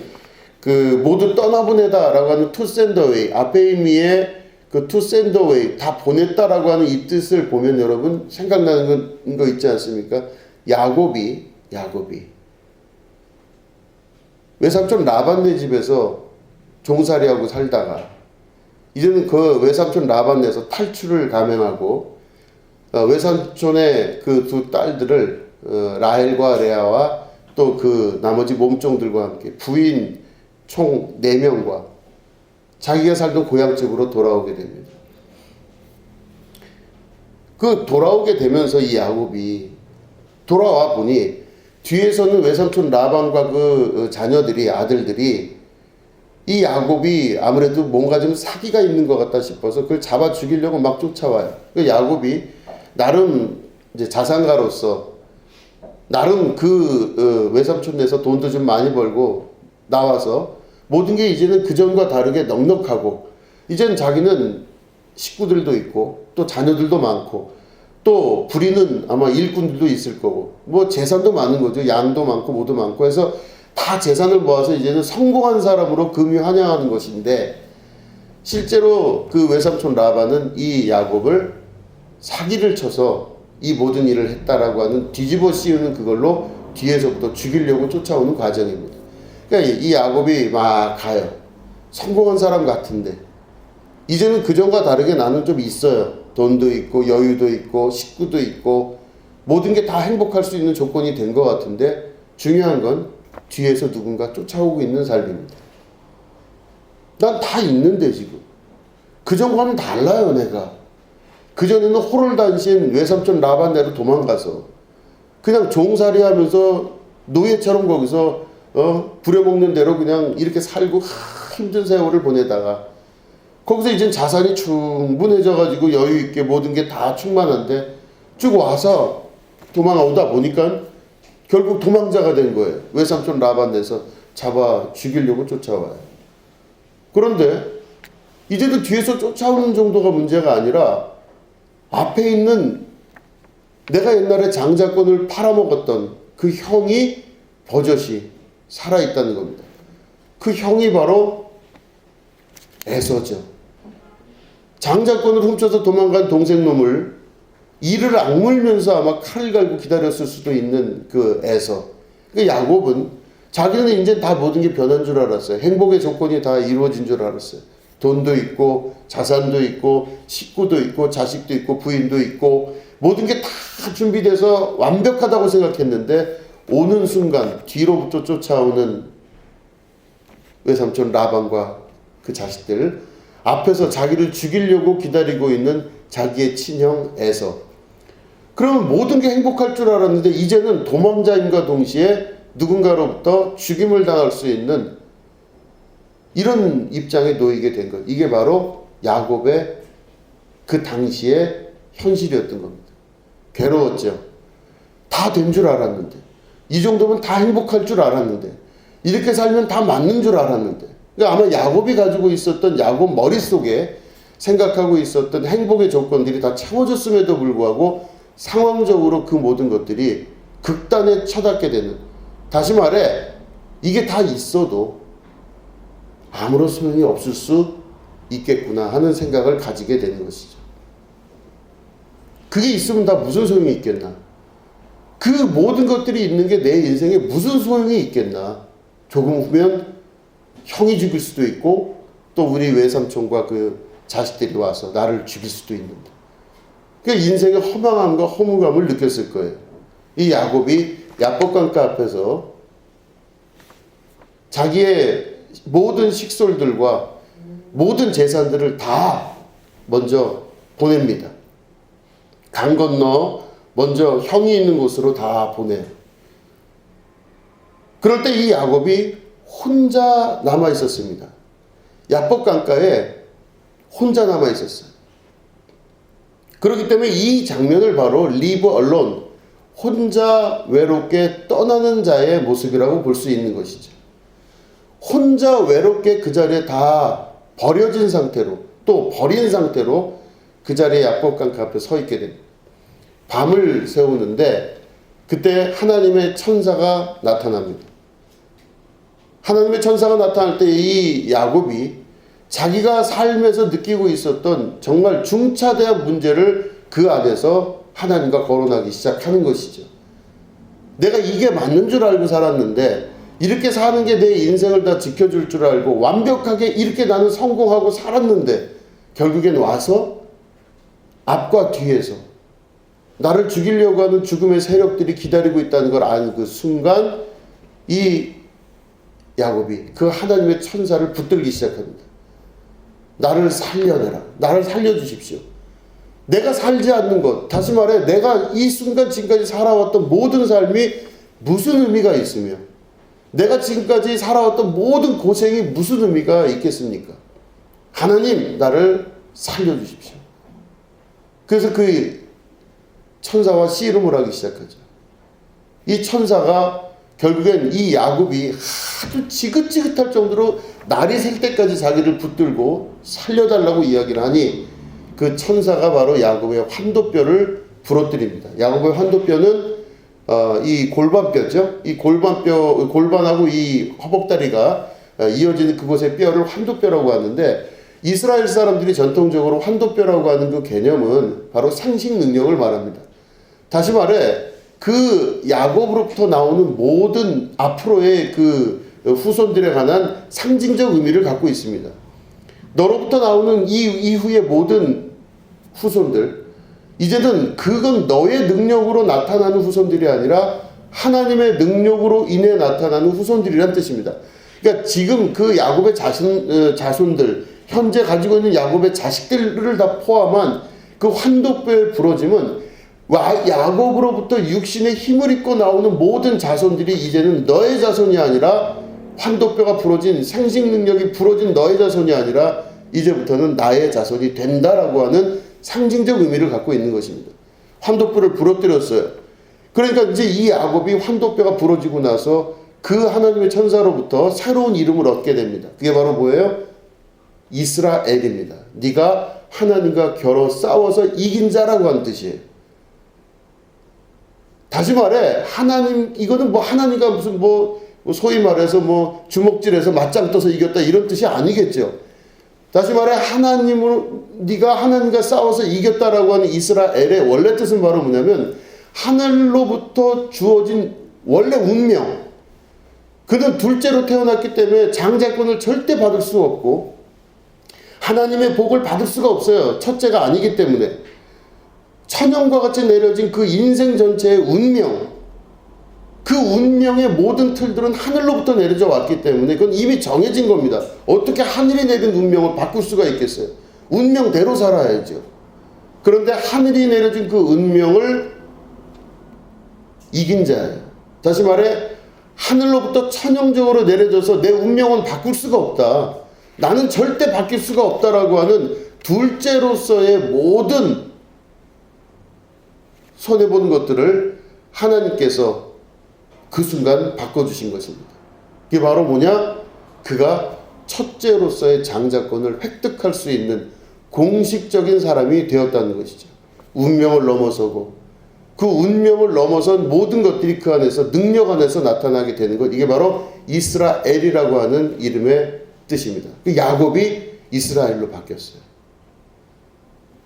그 모두 떠나보내다라고 하는 to send away, 아페이미의 그 to send away, 다 보냈다라고 하는 이 뜻을 보면 여러분 생각나는 거 있지 않습니까? 야곱이 외삼촌 라반네 집에서 종살이하고 살다가 이제는 그 외삼촌 라반네에서 탈출을 감행하고 외삼촌의 그 두 딸들을 라헬과 레아와 또 그 나머지 몸종들과 함께 부인 총 4명과 자기가 살던 고향집으로 돌아오게 됩니다. 그 돌아오게 되면서 이 야곱이 돌아와 보니 뒤에서는 외삼촌 라반과 그 자녀들이 아들들이 이 야곱이 아무래도 뭔가 좀 사기가 있는 것 같다 싶어서 그걸 잡아 죽이려고 막 쫓아와요. 그 야곱이 나름 이제 자산가로서 나름 그 외삼촌에서 돈도 좀 많이 벌고 나와서 모든 게 이제는 그전과 다르게 넉넉하고 이제는 자기는 식구들도 있고 또 자녀들도 많고 또 부리는 아마 일꾼들도 있을 거고 뭐 재산도 많은 거죠. 양도 많고 뭐도 많고 해서 다 재산을 모아서 이제는 성공한 사람으로 금이 환영하는 것인데 실제로 그 외삼촌 라반은 이 야곱을 사기를 쳐서 이 모든 일을 했다라고 하는 뒤집어 씌우는 그걸로 뒤에서부터 죽이려고 쫓아오는 과정입니다. 그러니까 이 야곱이 막 가요. 성공한 사람 같은데 이제는 그전과 다르게 나는 좀 있어요. 돈도 있고 여유도 있고 식구도 있고 모든 게 다 행복할 수 있는 조건이 된 것 같은데 중요한 건 뒤에서 누군가 쫓아오고 있는 삶입니다. 난 다 있는데 지금 그전과는 달라요. 내가 그전에는 호롤단신 외삼촌 라반네로 도망가서 그냥 종살이 하면서 노예처럼 거기서 부려먹는 대로 그냥 이렇게 살고 힘든 세월을 보내다가 거기서 이제 자산이 충분해져 가지고 여유 있게 모든 게 다 충만한데 쭉 와서 도망오다 보니까 결국 도망자가 된 거예요. 외삼촌 라반네에서 잡아 죽이려고 쫓아와요. 그런데 이제는 뒤에서 쫓아오는 정도가 문제가 아니라 앞에 있는 내가 옛날에 장자권을 팔아먹었던 그 형이 버젓이 살아있다는 겁니다. 그 형이 바로 에서죠. 장자권을 훔쳐서 도망간 동생놈을 이를 악물면서 아마 칼을 갈고 기다렸을 수도 있는 그 에서. 그 야곱은 자기는 이제 다 모든 게 변한 줄 알았어요. 행복의 조건이 다 이루어진 줄 알았어요. 돈도 있고 자산도 있고 식구도 있고 자식도 있고 부인도 있고 모든 게 다 준비돼서 완벽하다고 생각했는데 오는 순간 뒤로부터 쫓아오는 외삼촌 라반과 그 자식들 앞에서 자기를 죽이려고 기다리고 있는 자기의 친형 에서. 그러면 모든 게 행복할 줄 알았는데 이제는 도망자임과 동시에 누군가로부터 죽임을 당할 수 있는 이런 입장에 놓이게 된 것. 이게 바로 야곱의 그 당시의 현실이었던 겁니다. 괴로웠죠. 다 된 줄 알았는데 이 정도면 다 행복할 줄 알았는데 이렇게 살면 다 맞는 줄 알았는데 그러니까 아마 야곱이 가지고 있었던 야곱 머릿속에 생각하고 있었던 행복의 조건들이 다 채워졌음에도 불구하고 상황적으로 그 모든 것들이 극단에 쳐닿게 되는, 다시 말해 이게 다 있어도 아무런 소용이 없을 수 있겠구나 하는 생각을 가지게 되는 것이죠. 그게 있으면 다 무슨 소용이 있겠나? 그 모든 것들이 있는 게 내 인생에 무슨 소용이 있겠나? 조금 후면 형이 죽일 수도 있고 또 우리 외삼촌과 그 자식들이 와서 나를 죽일 수도 있는데, 그 인생의 허망함과 허무감을 느꼈을 거예요. 이 야곱이 야복강가 앞에서 자기의 모든 식솔들과 모든 재산들을 다 먼저 보냅니다. 강 건너 먼저 형이 있는 곳으로 다 보내요. 그럴 때 이 야곱이 혼자 남아 있었습니다. 야복강가에 혼자 남아 있었어요. 그렇기 때문에 이 장면을 바로 live alone, 혼자 외롭게 떠나는 자의 모습이라고 볼 수 있는 것이죠. 혼자 외롭게 그 자리에 다 버려진 상태로, 또 버린 상태로 그 자리에 야복강가 앞에 서 있게 됩니다. 밤을 새우는데 그때 하나님의 천사가 나타납니다. 하나님의 천사가 나타날 때 이 야곱이 자기가 삶에서 느끼고 있었던 정말 중차대한 문제를 그 안에서 하나님과 거론하기 시작하는 것이죠. 내가 이게 맞는 줄 알고 살았는데, 이렇게 사는 게 내 인생을 다 지켜줄 줄 알고 완벽하게 이렇게 나는 성공하고 살았는데, 결국엔 와서 앞과 뒤에서 나를 죽이려고 하는 죽음의 세력들이 기다리고 있다는 걸 아는 그 순간 이 야곱이 그 하나님의 천사를 붙들기 시작합니다. 나를 살려내라. 나를 살려주십시오. 내가 살지 않는 것, 다시 말해 내가 이 순간 지금까지 살아왔던 모든 삶이 무슨 의미가 있으며, 내가 지금까지 살아왔던 모든 고생이 무슨 의미가 있겠습니까? 하나님, 나를 살려주십시오. 그래서 그 천사와 씨름을 하기 시작하죠. 이 천사가 결국엔 이 야곱이 아주 지긋지긋할 정도로 날이 셀 때까지 자기를 붙들고 살려달라고 이야기를 하니, 그 천사가 바로 야곱의 환도뼈를 부러뜨립니다. 야곱의 환도뼈는 이 골반뼈죠. 이 골반하고 이 허벅다리가 이어지는 그곳의 뼈를 환도뼈라고 하는데, 이스라엘 사람들이 전통적으로 환도뼈라고 하는 그 개념은 바로 상식 능력을 말합니다. 다시 말해 그 야곱으로부터 나오는 모든 앞으로의 그 후손들에 관한 상징적 의미를 갖고 있습니다. 너로부터 나오는 이 이후의 모든 후손들, 이제는 그건 너의 능력으로 나타나는 후손들이 아니라 하나님의 능력으로 인해 나타나는 후손들이란 뜻입니다. 그러니까 지금 그 야곱의 자손들, 현재 가지고 있는 야곱의 자식들을 다 포함한 그 환도뼈의 부러짐은 야곱으로부터 육신의 힘을 입고 나오는 모든 자손들이 이제는 너의 자손이 아니라, 환도뼈가 부러진, 생식 능력이 부러진 너의 자손이 아니라 이제부터는 나의 자손이 된다라고 하는 상징적 의미를 갖고 있는 것입니다. 환도뼈를 부러뜨렸어요. 그러니까 이제 이 야곱이 환도뼈가 부러지고 나서 그 하나님의 천사로부터 새로운 이름을 얻게 됩니다. 그게 바로 뭐예요? 이스라엘입니다. 네가 하나님과 겨뤄 싸워서 이긴 자라고 하는 뜻이에요. 다시 말해 하나님, 이거는 뭐 하나님과 무슨 뭐 소위 말해서 뭐 주먹질해서 맞짱 떠서 이겼다 이런 뜻이 아니겠죠. 다시 말해 하나님으로, 네가 하나님과 싸워서 이겼다라고 하는 이스라엘의 원래 뜻은 바로 뭐냐면 하늘로부터 주어진 원래 운명. 그는 둘째로 태어났기 때문에 장자권을 절대 받을 수 없고 하나님의 복을 받을 수가 없어요. 첫째가 아니기 때문에. 천연과 같이 내려진 그 인생 전체의 운명, 그 운명의 모든 틀들은 하늘로부터 내려져 왔기 때문에 그건 이미 정해진 겁니다. 어떻게 하늘이 내린 운명을 바꿀 수가 있겠어요? 운명대로 살아야죠. 그런데 하늘이 내려진 그 운명을 이긴 자예요. 다시 말해 하늘로부터 천연적으로 내려져서 내 운명은 바꿀 수가 없다, 나는 절대 바뀔 수가 없다라고 하는 둘째로서의 모든 손해본 것들을 하나님께서 그 순간 바꿔주신 것입니다. 그게 바로 뭐냐? 그가 첫째로서의 장자권을 획득할 수 있는 공식적인 사람이 되었다는 것이죠. 운명을 넘어서고 그 운명을 넘어선 모든 것들이 그 안에서, 능력 안에서 나타나게 되는 것, 이게 바로 이스라엘이라고 하는 이름의 뜻입니다. 그 야곱이 이스라엘로 바뀌었어요.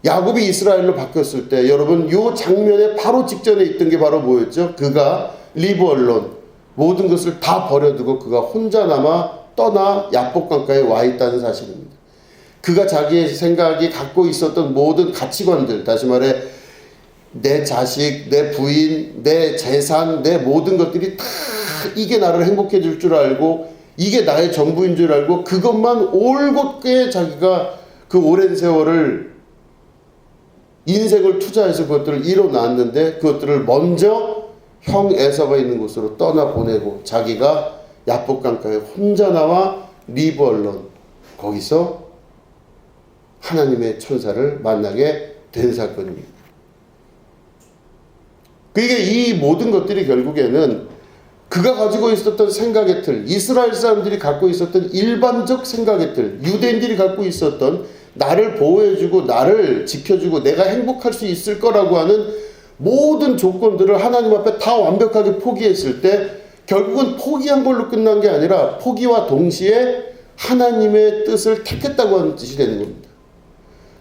야곱이 이스라엘로 바뀌었을 때 여러분, 이 장면의 바로 직전에 있던 게 바로 뭐였죠? 그가 리브 얼론, 모든 것을 다 버려두고 그가 혼자 남아 떠나 야복 강가에 와 있다는 사실입니다. 그가 자기의 생각이 갖고 있었던 모든 가치관들, 다시 말해 내 자식, 내 부인, 내 재산, 내 모든 것들이 다 이게 나를 행복해 줄 줄 알고 이게 나의 전부인 줄 알고 그것만 올곧게 자기가 그 오랜 세월을, 인생을 투자해서 그것들을 이뤄놨는데 그것들을 먼저 형 에서가 있는 곳으로 떠나보내고 자기가 야복 강가에 혼자 나와 리브 얼론, 거기서 하나님의 천사를 만나게 된 사건입니다. 그러니까 이 모든 것들이 결국에는 그가 가지고 있었던 생각의 틀, 이스라엘 사람들이 갖고 있었던 일반적 생각의 틀, 유대인들이 갖고 있었던 나를 보호해주고 나를 지켜주고 내가 행복할 수 있을 거라고 하는 모든 조건들을 하나님 앞에 다 완벽하게 포기했을 때 결국은 포기한 걸로 끝난 게 아니라 포기와 동시에 하나님의 뜻을 택했다고 하는 뜻이 되는 겁니다.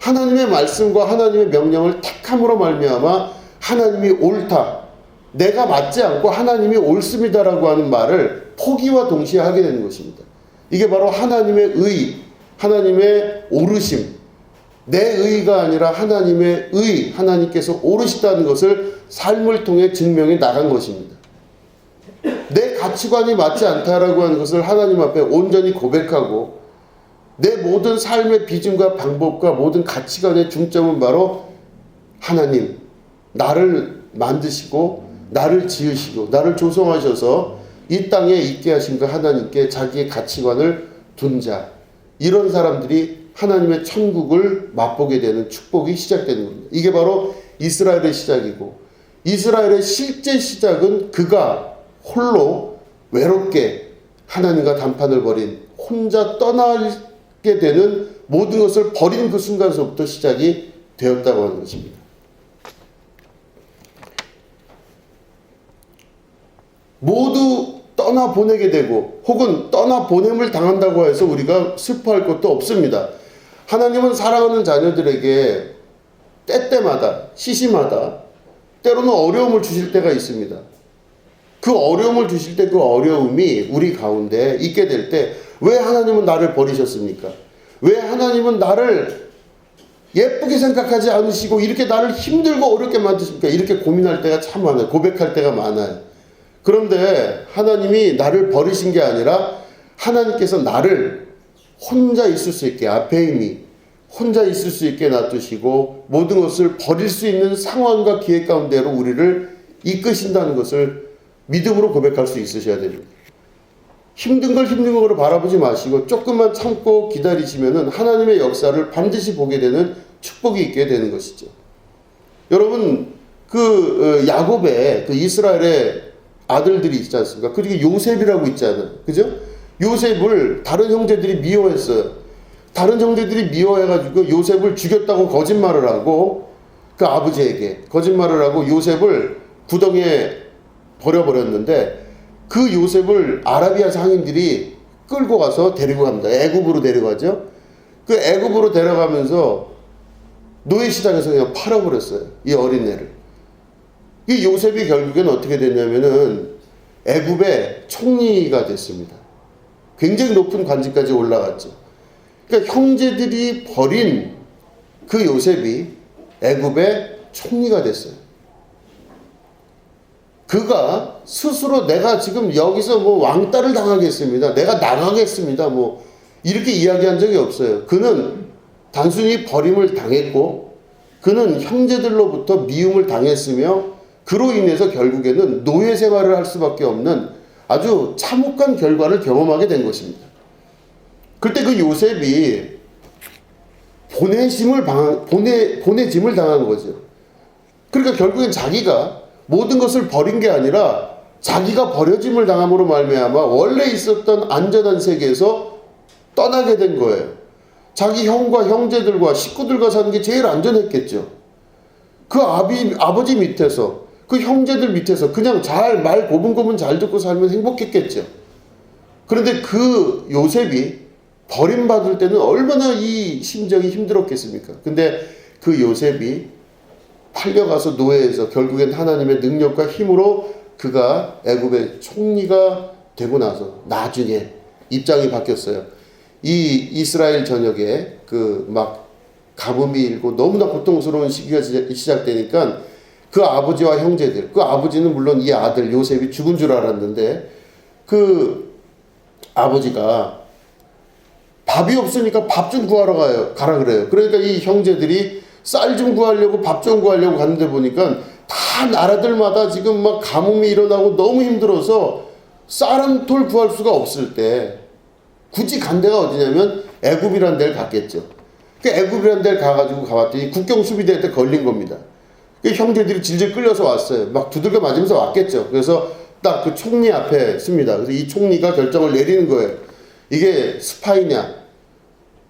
하나님의 말씀과 하나님의 명령을 택함으로 말미암아 하나님이 옳다, 내가 맞지 않고 하나님이 옳습니다라고 하는 말을 포기와 동시에 하게 되는 것입니다. 이게 바로 하나님의 의, 하나님의 오르심, 내 의가 아니라 하나님의 의, 하나님께서 오르시다는 것을 삶을 통해 증명해 나간 것입니다. 내 가치관이 맞지 않다라고 하는 것을 하나님 앞에 온전히 고백하고 내 모든 삶의 비전과 방법과 모든 가치관의 중점은 바로 하나님, 나를 만드시고 나를 지으시고 나를 조성하셔서 이 땅에 있게 하신 그 하나님께 자기의 가치관을 둔 자, 이런 사람들이 하나님의 천국을 맛보게 되는 축복이 시작되는 겁니다. 이게 바로 이스라엘의 시작이고, 이스라엘의 실제 시작은 그가 홀로 외롭게 하나님과 단판을 벌인, 혼자 떠나게 되는, 모든 것을 버린 그 순간서부터 시작이 되었다고 하는 것입니다. 모두 떠나보내게 되고 혹은 떠나보냄을 당한다고 해서 우리가 슬퍼할 것도 없습니다. 하나님은 사랑하는 자녀들에게 때때마다, 시시마다 때로는 어려움을 주실 때가 있습니다. 그 어려움을 주실 때 그 어려움이 우리 가운데 있게 될 때 왜 하나님은 나를 버리셨습니까? 왜 하나님은 나를 예쁘게 생각하지 않으시고 이렇게 나를 힘들고 어렵게 만드십니까? 이렇게 고민할 때가 참 많아요. 고백할 때가 많아요. 그런데 하나님이 나를 버리신 게 아니라 하나님께서 나를 혼자 있을 수 있게, 아페임이 혼자 있을 수 있게 놔두시고 모든 것을 버릴 수 있는 상황과 기회 가운데로 우리를 이끄신다는 것을 믿음으로 고백할 수 있으셔야 됩니다. 힘든 걸 힘든 거로 바라보지 마시고 조금만 참고 기다리시면은 하나님의 역사를 반드시 보게 되는 축복이 있게 되는 것이죠. 여러분, 그 야곱의 그 이스라엘의 아들들이 있지 않습니까? 그리고 요셉이라고 있잖아요. 그죠? 요셉을 다른 형제들이 미워했어요. 다른 형제들이 미워해가지고 요셉을 죽였다고 거짓말을 하고 그 아버지에게 거짓말을 하고 요셉을 구덩이에 버려버렸는데 그 요셉을 아라비아 상인들이 끌고 가서 데리고 갑니다. 애굽으로 데려가죠. 그 애굽으로 데려가면서 노예시장에서 그냥 팔아버렸어요. 이 어린애를. 이 요셉이 결국엔 어떻게 됐냐면은 애굽의 총리가 됐습니다. 굉장히 높은 관직까지 올라갔죠. 그러니까 형제들이 버린 그 요셉이 애굽의 총리가 됐어요. 그가 스스로 내가 지금 여기서 뭐 왕따를 당하겠습니다, 내가 나가겠습니다, 뭐 이렇게 이야기한 적이 없어요. 그는 단순히 버림을 당했고 그는 형제들로부터 미움을 당했으며 그로 인해서 결국에는 노예 생활을 할 수밖에 없는 아주 참혹한 결과를 경험하게 된 것입니다. 그때 그 요셉이 보내짐을 당한 거죠. 그러니까 결국엔 자기가 모든 것을 버린 게 아니라 자기가 버려짐을 당함으로 말미암아 원래 있었던 안전한 세계에서 떠나게 된 거예요. 자기 형과 형제들과 식구들과 사는 게 제일 안전했겠죠. 그 아버지 밑에서, 그 형제들 밑에서 그냥 잘 말 고분고분 잘 듣고 살면 행복했겠죠. 그런데 그 요셉이 버림받을 때는 얼마나 이 심정이 힘들었겠습니까? 근데 그 요셉이 팔려가서 노예에서 결국엔 하나님의 능력과 힘으로 그가 애굽의 총리가 되고 나서 나중에 입장이 바뀌었어요. 이 이스라엘 전역에 그 막 가뭄이 일고 너무나 고통스러운 시기가 시작되니까 그 아버지와 형제들, 그 아버지는 물론 이 아들 요셉이 죽은 줄 알았는데 그 아버지가 밥이 없으니까 밥 좀 구하러 가라 그래요. 그러니까 이 형제들이 쌀 좀 구하려고 밥 좀 구하려고 갔는데 보니까 다 나라들마다 지금 막 가뭄이 일어나고 너무 힘들어서 쌀 한 톨 구할 수가 없을 때 굳이 간 데가 어디냐면 애굽이라는 데를 갔겠죠. 그 애굽이라는 데를 가가지고 가봤더니 국경 수비대에 때 걸린 겁니다. 그 형제들이 질질 끌려서 왔어요. 막 두들겨 맞으면서 왔겠죠. 그래서 딱 그 총리 앞에 씁니다. 그래서 이 총리가 결정을 내리는 거예요. 이게 스파이냐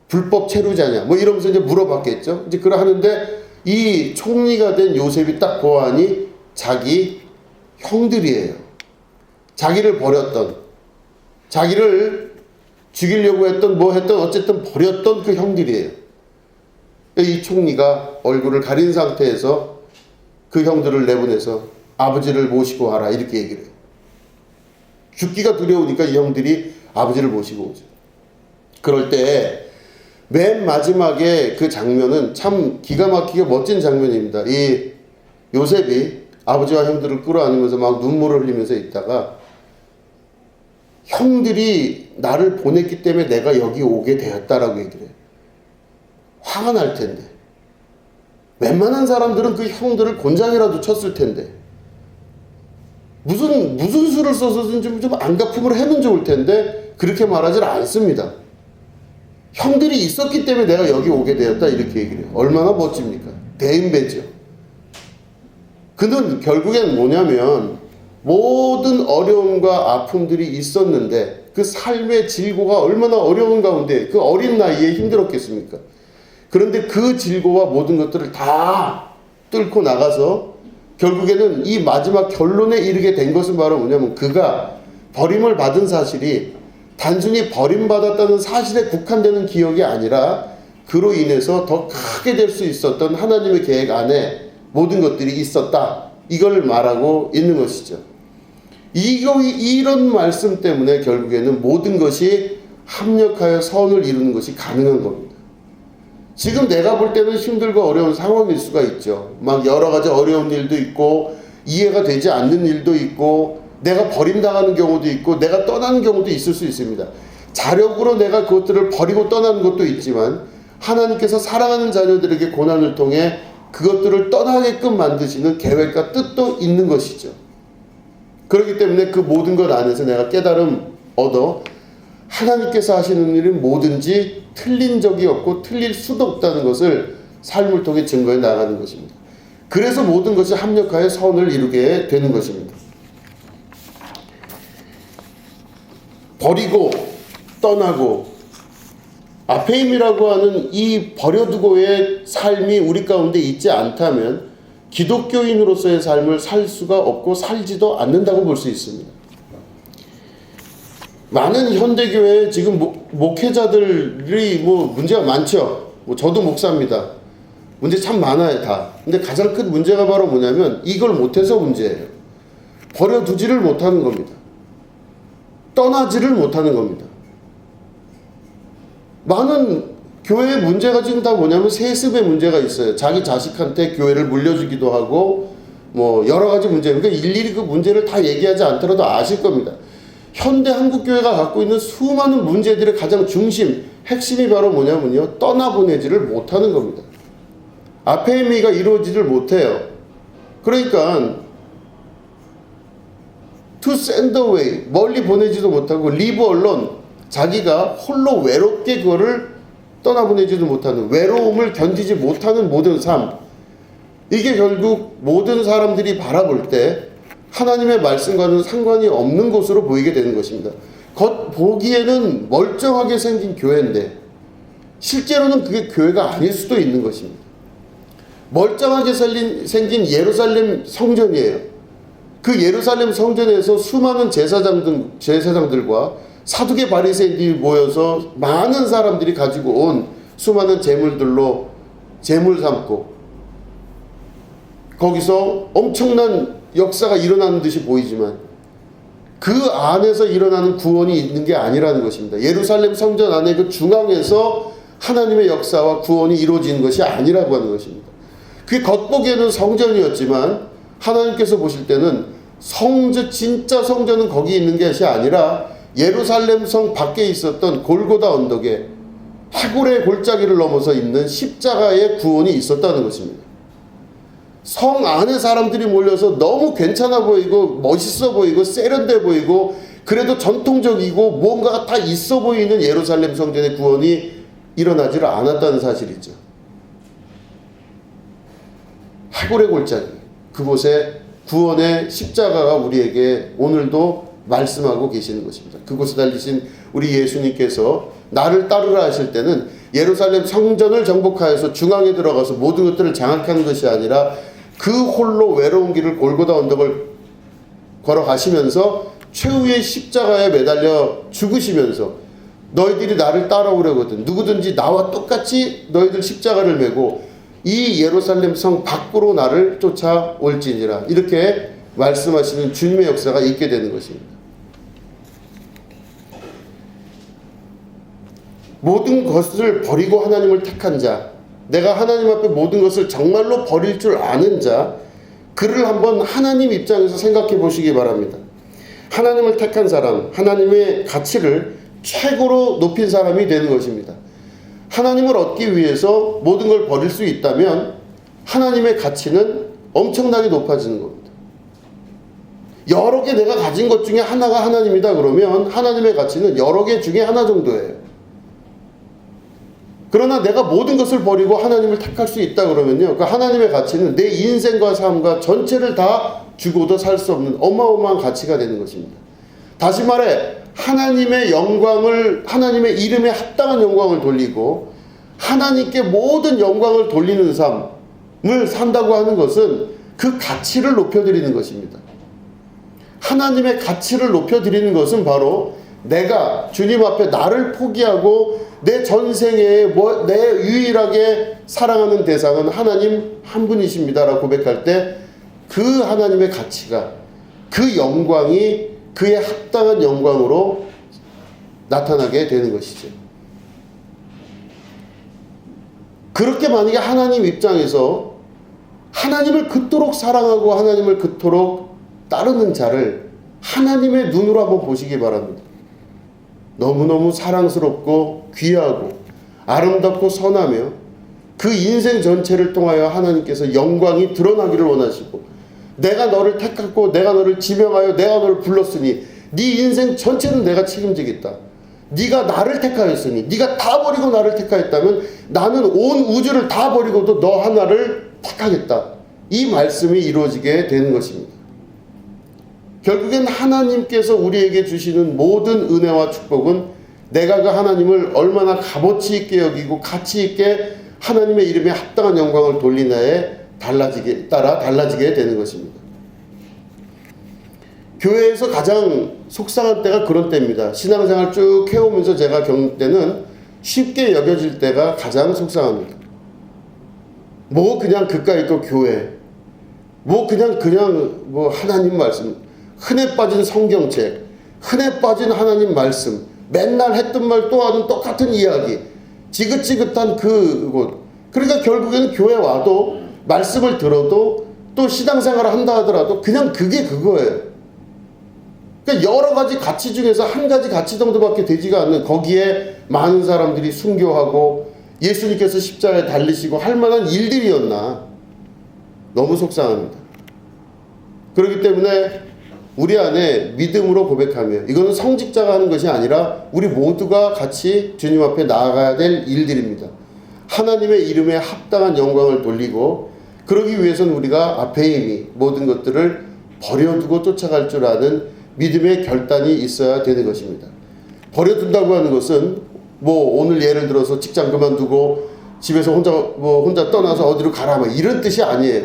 불법 체류자냐 뭐 이러면서 이제 물어봤겠죠. 이제 그러 하는데 이 총리가 된 요셉이 딱 보아하니 자기 형들이에요. 자기를 버렸던, 자기를 죽이려고 했던 뭐 했던 어쨌든 버렸던 그 형들이에요. 이 총리가 얼굴을 가린 상태에서 그 형들을 내보내서 아버지를 모시고 와라 이렇게 얘기를 해요. 죽기가 두려우니까 이 형들이 아버지를 모시고 오죠. 그럴 때 맨 마지막에 그 장면은 참 기가 막히게 멋진 장면입니다. 이 요셉이 아버지와 형들을 끌어안으면서 막 눈물을 흘리면서 있다가 형들이 나를 보냈기 때문에 내가 여기 오게 되었다라고 얘기를 해요. 화가 날 텐데. 웬만한 사람들은 그 형들을 곤장이라도 쳤을 텐데. 무슨 수를 써서든지 좀 안갚음을 해면 좋을 텐데 그렇게 말하질 않습니다. 형들이 있었기 때문에 내가 여기 오게 되었다 이렇게 얘기를 해요. 얼마나 멋집니까? 대인배죠. 그는 결국엔 뭐냐면 모든 어려움과 아픔들이 있었는데 그 삶의 질고가 얼마나 어려운 가운데 그 어린 나이에 힘들었겠습니까? 그런데 그 질고와 모든 것들을 다 뚫고 나가서 결국에는 이 마지막 결론에 이르게 된 것은 바로 뭐냐면 그가 버림을 받은 사실이 단순히 버림받았다는 사실에 국한되는 기억이 아니라 그로 인해서 더 크게 될 수 있었던 하나님의 계획 안에 모든 것들이 있었다. 이걸 말하고 있는 것이죠. 이런 말씀 때문에 결국에는 모든 것이 합력하여 선을 이루는 것이 가능한 겁니다. 지금 내가 볼 때는 힘들고 어려운 상황일 수가 있죠. 막 여러 가지 어려운 일도 있고 이해가 되지 않는 일도 있고 내가 버림당하는 경우도 있고 내가 떠나는 경우도 있을 수 있습니다. 자력으로 내가 그것들을 버리고 떠나는 것도 있지만 하나님께서 사랑하는 자녀들에게 고난을 통해 그것들을 떠나게끔 만드시는 계획과 뜻도 있는 것이죠. 그렇기 때문에 그 모든 것 안에서 내가 깨달음 얻어 하나님께서 하시는 일은 뭐든지 틀린 적이 없고 틀릴 수도 없다는 것을 삶을 통해 증거해 나가는 것입니다. 그래서 모든 것이 합력하여 선을 이루게 되는 것입니다. 버리고 떠나고 아페임이라고 하는 이 버려두고의 삶이 우리 가운데 있지 않다면 기독교인으로서의 삶을 살 수가 없고 살지도 않는다고 볼 수 있습니다. 많은 현대교회에 지금 목회자들이 문제가 많죠. 저도 목사입니다. 문제 참 많아요, 다. 근데 가장 큰 문제가 바로 뭐냐면 이걸 못해서 문제예요. 버려두지를 못하는 겁니다. 떠나지를 못하는 겁니다. 많은 교회의 문제가 지금 다 뭐냐면 세습의 문제가 있어요. 자기 자식한테 교회를 물려주기도 하고 여러 가지 문제. 그러니까 일일이 그 문제를 다 얘기하지 않더라도 아실 겁니다. 현대 한국교회가 갖고 있는 수많은 문제들의 가장 중심, 핵심이 바로 뭐냐면요. 떠나보내지를 못하는 겁니다. 아페미가 이루어지질 못해요. 그러니까 to send away, 멀리 보내지도 못하고 live alone, 자기가 홀로 외롭게 그거를 떠나보내지도 못하는, 외로움을 견디지 못하는 모든 삶. 이게 결국 모든 사람들이 바라볼 때 하나님의 말씀과는 상관이 없는 것으로 보이게 되는 것입니다. 겉보기에는 멀쩡하게 생긴 교회인데 실제로는 그게 교회가 아닐 수도 있는 것입니다. 멀쩡하게 생긴 예루살렘 성전이에요. 그 예루살렘 성전에서 수많은 제사장들과 사두개 바리새인들이 모여서 많은 사람들이 가지고 온 수많은 재물들로 재물 삼고 거기서 엄청난 역사가 일어나는 듯이 보이지만 그 안에서 일어나는 구원이 있는 게 아니라는 것입니다. 예루살렘 성전 안에 그 중앙에서 하나님의 역사와 구원이 이루어지는 것이 아니라고 하는 것입니다. 그게 겉보기에는 성전이었지만 하나님께서 보실 때는 진짜 성전은 거기 있는 것이 아니라 예루살렘 성 밖에 있었던 골고다 언덕에 해골의 골짜기를 넘어서 있는 십자가의 구원이 있었다는 것입니다. 성 안에 사람들이 몰려서 너무 괜찮아 보이고 멋있어 보이고 세련돼 보이고 그래도 전통적이고 뭔가가 다 있어 보이는 예루살렘 성전의 구원이 일어나지를 않았다는 사실이죠. 해골의 골짜기, 그곳에 구원의 십자가가 우리에게 오늘도 말씀하고 계시는 것입니다. 그곳에 달리신 우리 예수님께서 나를 따르라 하실 때는 예루살렘 성전을 정복하여서 중앙에 들어가서 모든 것들을 장악하는 것이 아니라 그 홀로 외로운 길을 골고다 언덕을 걸어가시면서 최후의 십자가에 매달려 죽으시면서 너희들이 나를 따라오려거든 누구든지 나와 똑같이 너희들 십자가를 메고 이 예루살렘 성 밖으로 나를 쫓아올지니라 이렇게 말씀하시는 주님의 역사가 있게 되는 것입니다. 모든 것을 버리고 하나님을 택한 자, 내가 하나님 앞에 모든 것을 정말로 버릴 줄 아는 자, 그를 한번 하나님 입장에서 생각해 보시기 바랍니다. 하나님을 택한 사람, 하나님의 가치를 최고로 높인 사람이 되는 것입니다. 하나님을 얻기 위해서 모든 걸 버릴 수 있다면 하나님의 가치는 엄청나게 높아지는 겁니다. 여러 개 내가 가진 것 중에 하나가 하나님이다 그러면 하나님의 가치는 여러 개 중에 하나 정도예요. 그러나 내가 모든 것을 버리고 하나님을 택할 수 있다 그러면요, 그 하나님의 가치는 내 인생과 삶과 전체를 다 주고도 살 수 없는 어마어마한 가치가 되는 것입니다. 다시 말해 하나님의 영광을, 하나님의 이름에 합당한 영광을 돌리고 하나님께 모든 영광을 돌리는 삶을 산다고 하는 것은 그 가치를 높여드리는 것입니다. 하나님의 가치를 높여드리는 것은 바로 내가 주님 앞에 나를 포기하고 내 전생에 내 유일하게 사랑하는 대상은 하나님 한 분이십니다라고 고백할 때 그 하나님의 가치가, 그 영광이 그의 합당한 영광으로 나타나게 되는 것이죠. 그렇게 만약에 하나님 입장에서 하나님을 그토록 사랑하고 하나님을 그토록 따르는 자를 하나님의 눈으로 한번 보시기 바랍니다. 너무너무 사랑스럽고 귀하고 아름답고 선하며 그 인생 전체를 통하여 하나님께서 영광이 드러나기를 원하시고 내가 너를 택하고 내가 너를 지명하여 내가 너를 불렀으니 네 인생 전체는 내가 책임지겠다. 네가 나를 택하였으니 네가 다 버리고 나를 택하였다면 나는 온 우주를 다 버리고도 너 하나를 택하겠다. 이 말씀이 이루어지게 되는 것입니다. 결국엔 하나님께서 우리에게 주시는 모든 은혜와 축복은 내가 그 하나님을 얼마나 값어치 있게 여기고 가치 있게 하나님의 이름에 합당한 영광을 돌리나에 따라 달라지게 되는 것입니다. 교회에서 가장 속상한 때가 그런 때입니다. 신앙생활 쭉 해오면서 제가 겪는 때는 쉽게 여겨질 때가 가장 속상합니다. 뭐 그냥 그까 있고 교회, 뭐 그냥 뭐 하나님 말씀, 흔해 빠진 성경책, 흔해 빠진 하나님 말씀, 맨날 했던 말 또 하는 똑같은 이야기, 지긋지긋한 그곳. 그러니까 결국에는 교회 와도 말씀을 들어도 또 신앙생활을 한다 하더라도 그냥 그게 그거예요. 그러니까 여러 가지 가치 중에서 한 가지 가치 정도밖에 되지가 않는 거기에 많은 사람들이 순교하고 예수님께서 십자가에 달리시고 할 만한 일들이었나. 너무 속상합니다. 그렇기 때문에 우리 안에 믿음으로 고백하며 이거는 성직자가 하는 것이 아니라 우리 모두가 같이 주님 앞에 나아가야 될 일들입니다. 하나님의 이름에 합당한 영광을 돌리고 그러기 위해서는 우리가 앞에 이미 모든 것들을 버려두고 쫓아갈 줄 아는 믿음의 결단이 있어야 되는 것입니다. 버려둔다고 하는 것은 뭐 오늘 예를 들어서 직장 그만두고 집에서 혼자 떠나서 어디로 가라 뭐 이런 뜻이 아니에요.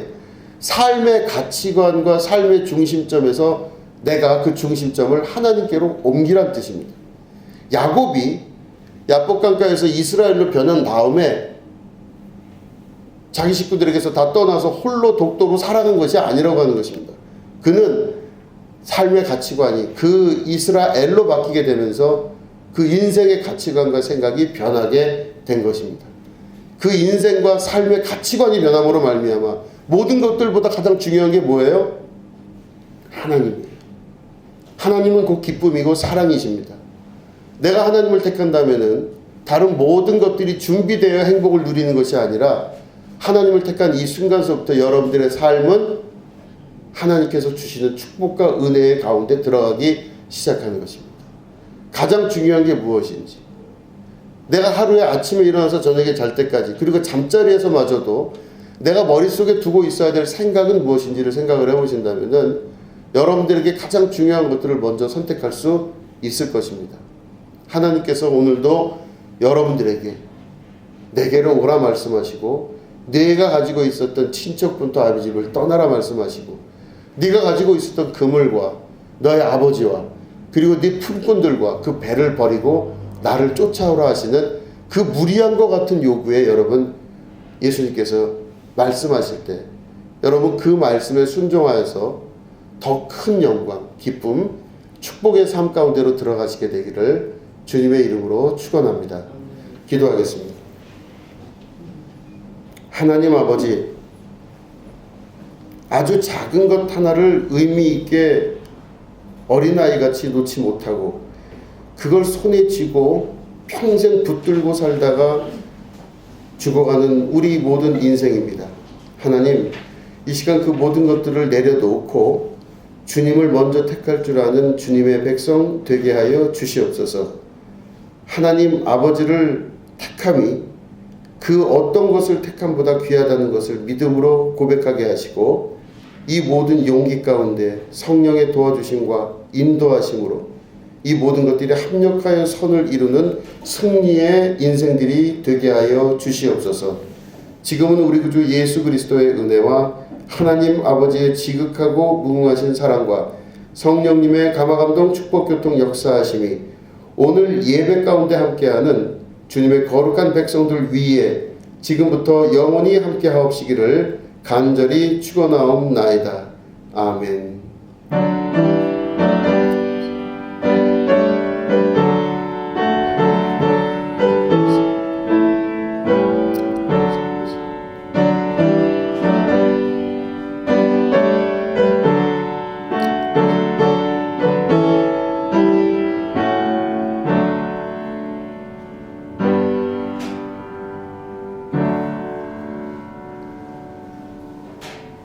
삶의 가치관과 삶의 중심점에서 내가 그 중심점을 하나님께로 옮기란 뜻입니다. 야곱이 야복강가에서 이스라엘로 변한 다음에 자기 식구들에게서 다 떠나서 홀로 독도로 살아간 것이 아니라고 하는 것입니다. 그는 삶의 가치관이 그 이스라엘로 바뀌게 되면서 그 인생의 가치관과 생각이 변하게 된 것입니다. 그 인생과 삶의 가치관이 변함으로 말미암아 모든 것들보다 가장 중요한 게 뭐예요? 하나님이에요. 하나님은 곧 기쁨이고 사랑이십니다. 내가 하나님을 택한다면은 다른 모든 것들이 준비되어 행복을 누리는 것이 아니라 하나님을 택한 이 순간서부터 여러분들의 삶은 하나님께서 주시는 축복과 은혜의 가운데 들어가기 시작하는 것입니다. 가장 중요한 게 무엇인지, 내가 하루에 아침에 일어나서 저녁에 잘 때까지, 그리고 잠자리에서마저도 내가 머릿속에 두고 있어야 될 생각은 무엇인지를 생각을 해보신다면 여러분들에게 가장 중요한 것들을 먼저 선택할 수 있을 것입니다. 하나님께서 오늘도 여러분들에게 내게로 오라 말씀하시고, 네가 가지고 있었던 친척분도 아비 집을 떠나라 말씀하시고, 네가 가지고 있었던 그물과 너의 아버지와 그리고 네 품꾼들과 그 배를 버리고 나를 쫓아오라 하시는 그 무리한 것 같은 요구에 여러분 예수님께서 말씀하실 때 여러분 그 말씀에 순종하여서 더 큰 영광, 기쁨, 축복의 삶 가운데로 들어가시게 되기를 주님의 이름으로 축원합니다. 기도하겠습니다. 하나님 아버지, 아주 작은 것 하나를 의미 있게 어린아이같이 놓지 못하고 그걸 손에 쥐고 평생 붙들고 살다가 죽어가는 우리 모든 인생입니다. 하나님, 이 시간 그 모든 것들을 내려놓고 주님을 먼저 택할 줄 아는 주님의 백성 되게 하여 주시옵소서. 하나님 아버지를 택함이 그 어떤 것을 택함보다 귀하다는 것을 믿음으로 고백하게 하시고 이 모든 용기 가운데 성령의 도와주심과 인도하심으로 이 모든 것들이 합력하여 선을 이루는 승리의 인생들이 되게 하여 주시옵소서. 지금은 우리 구주 예수 그리스도의 은혜와 하나님 아버지의 지극하고 무궁하신 사랑과 성령님의 감화감동 축복교통 역사하심이 오늘 예배 가운데 함께하는 주님의 거룩한 백성들 위에 지금부터 영원히 함께 하옵시기를 간절히 축원하옵나이다. 아멘.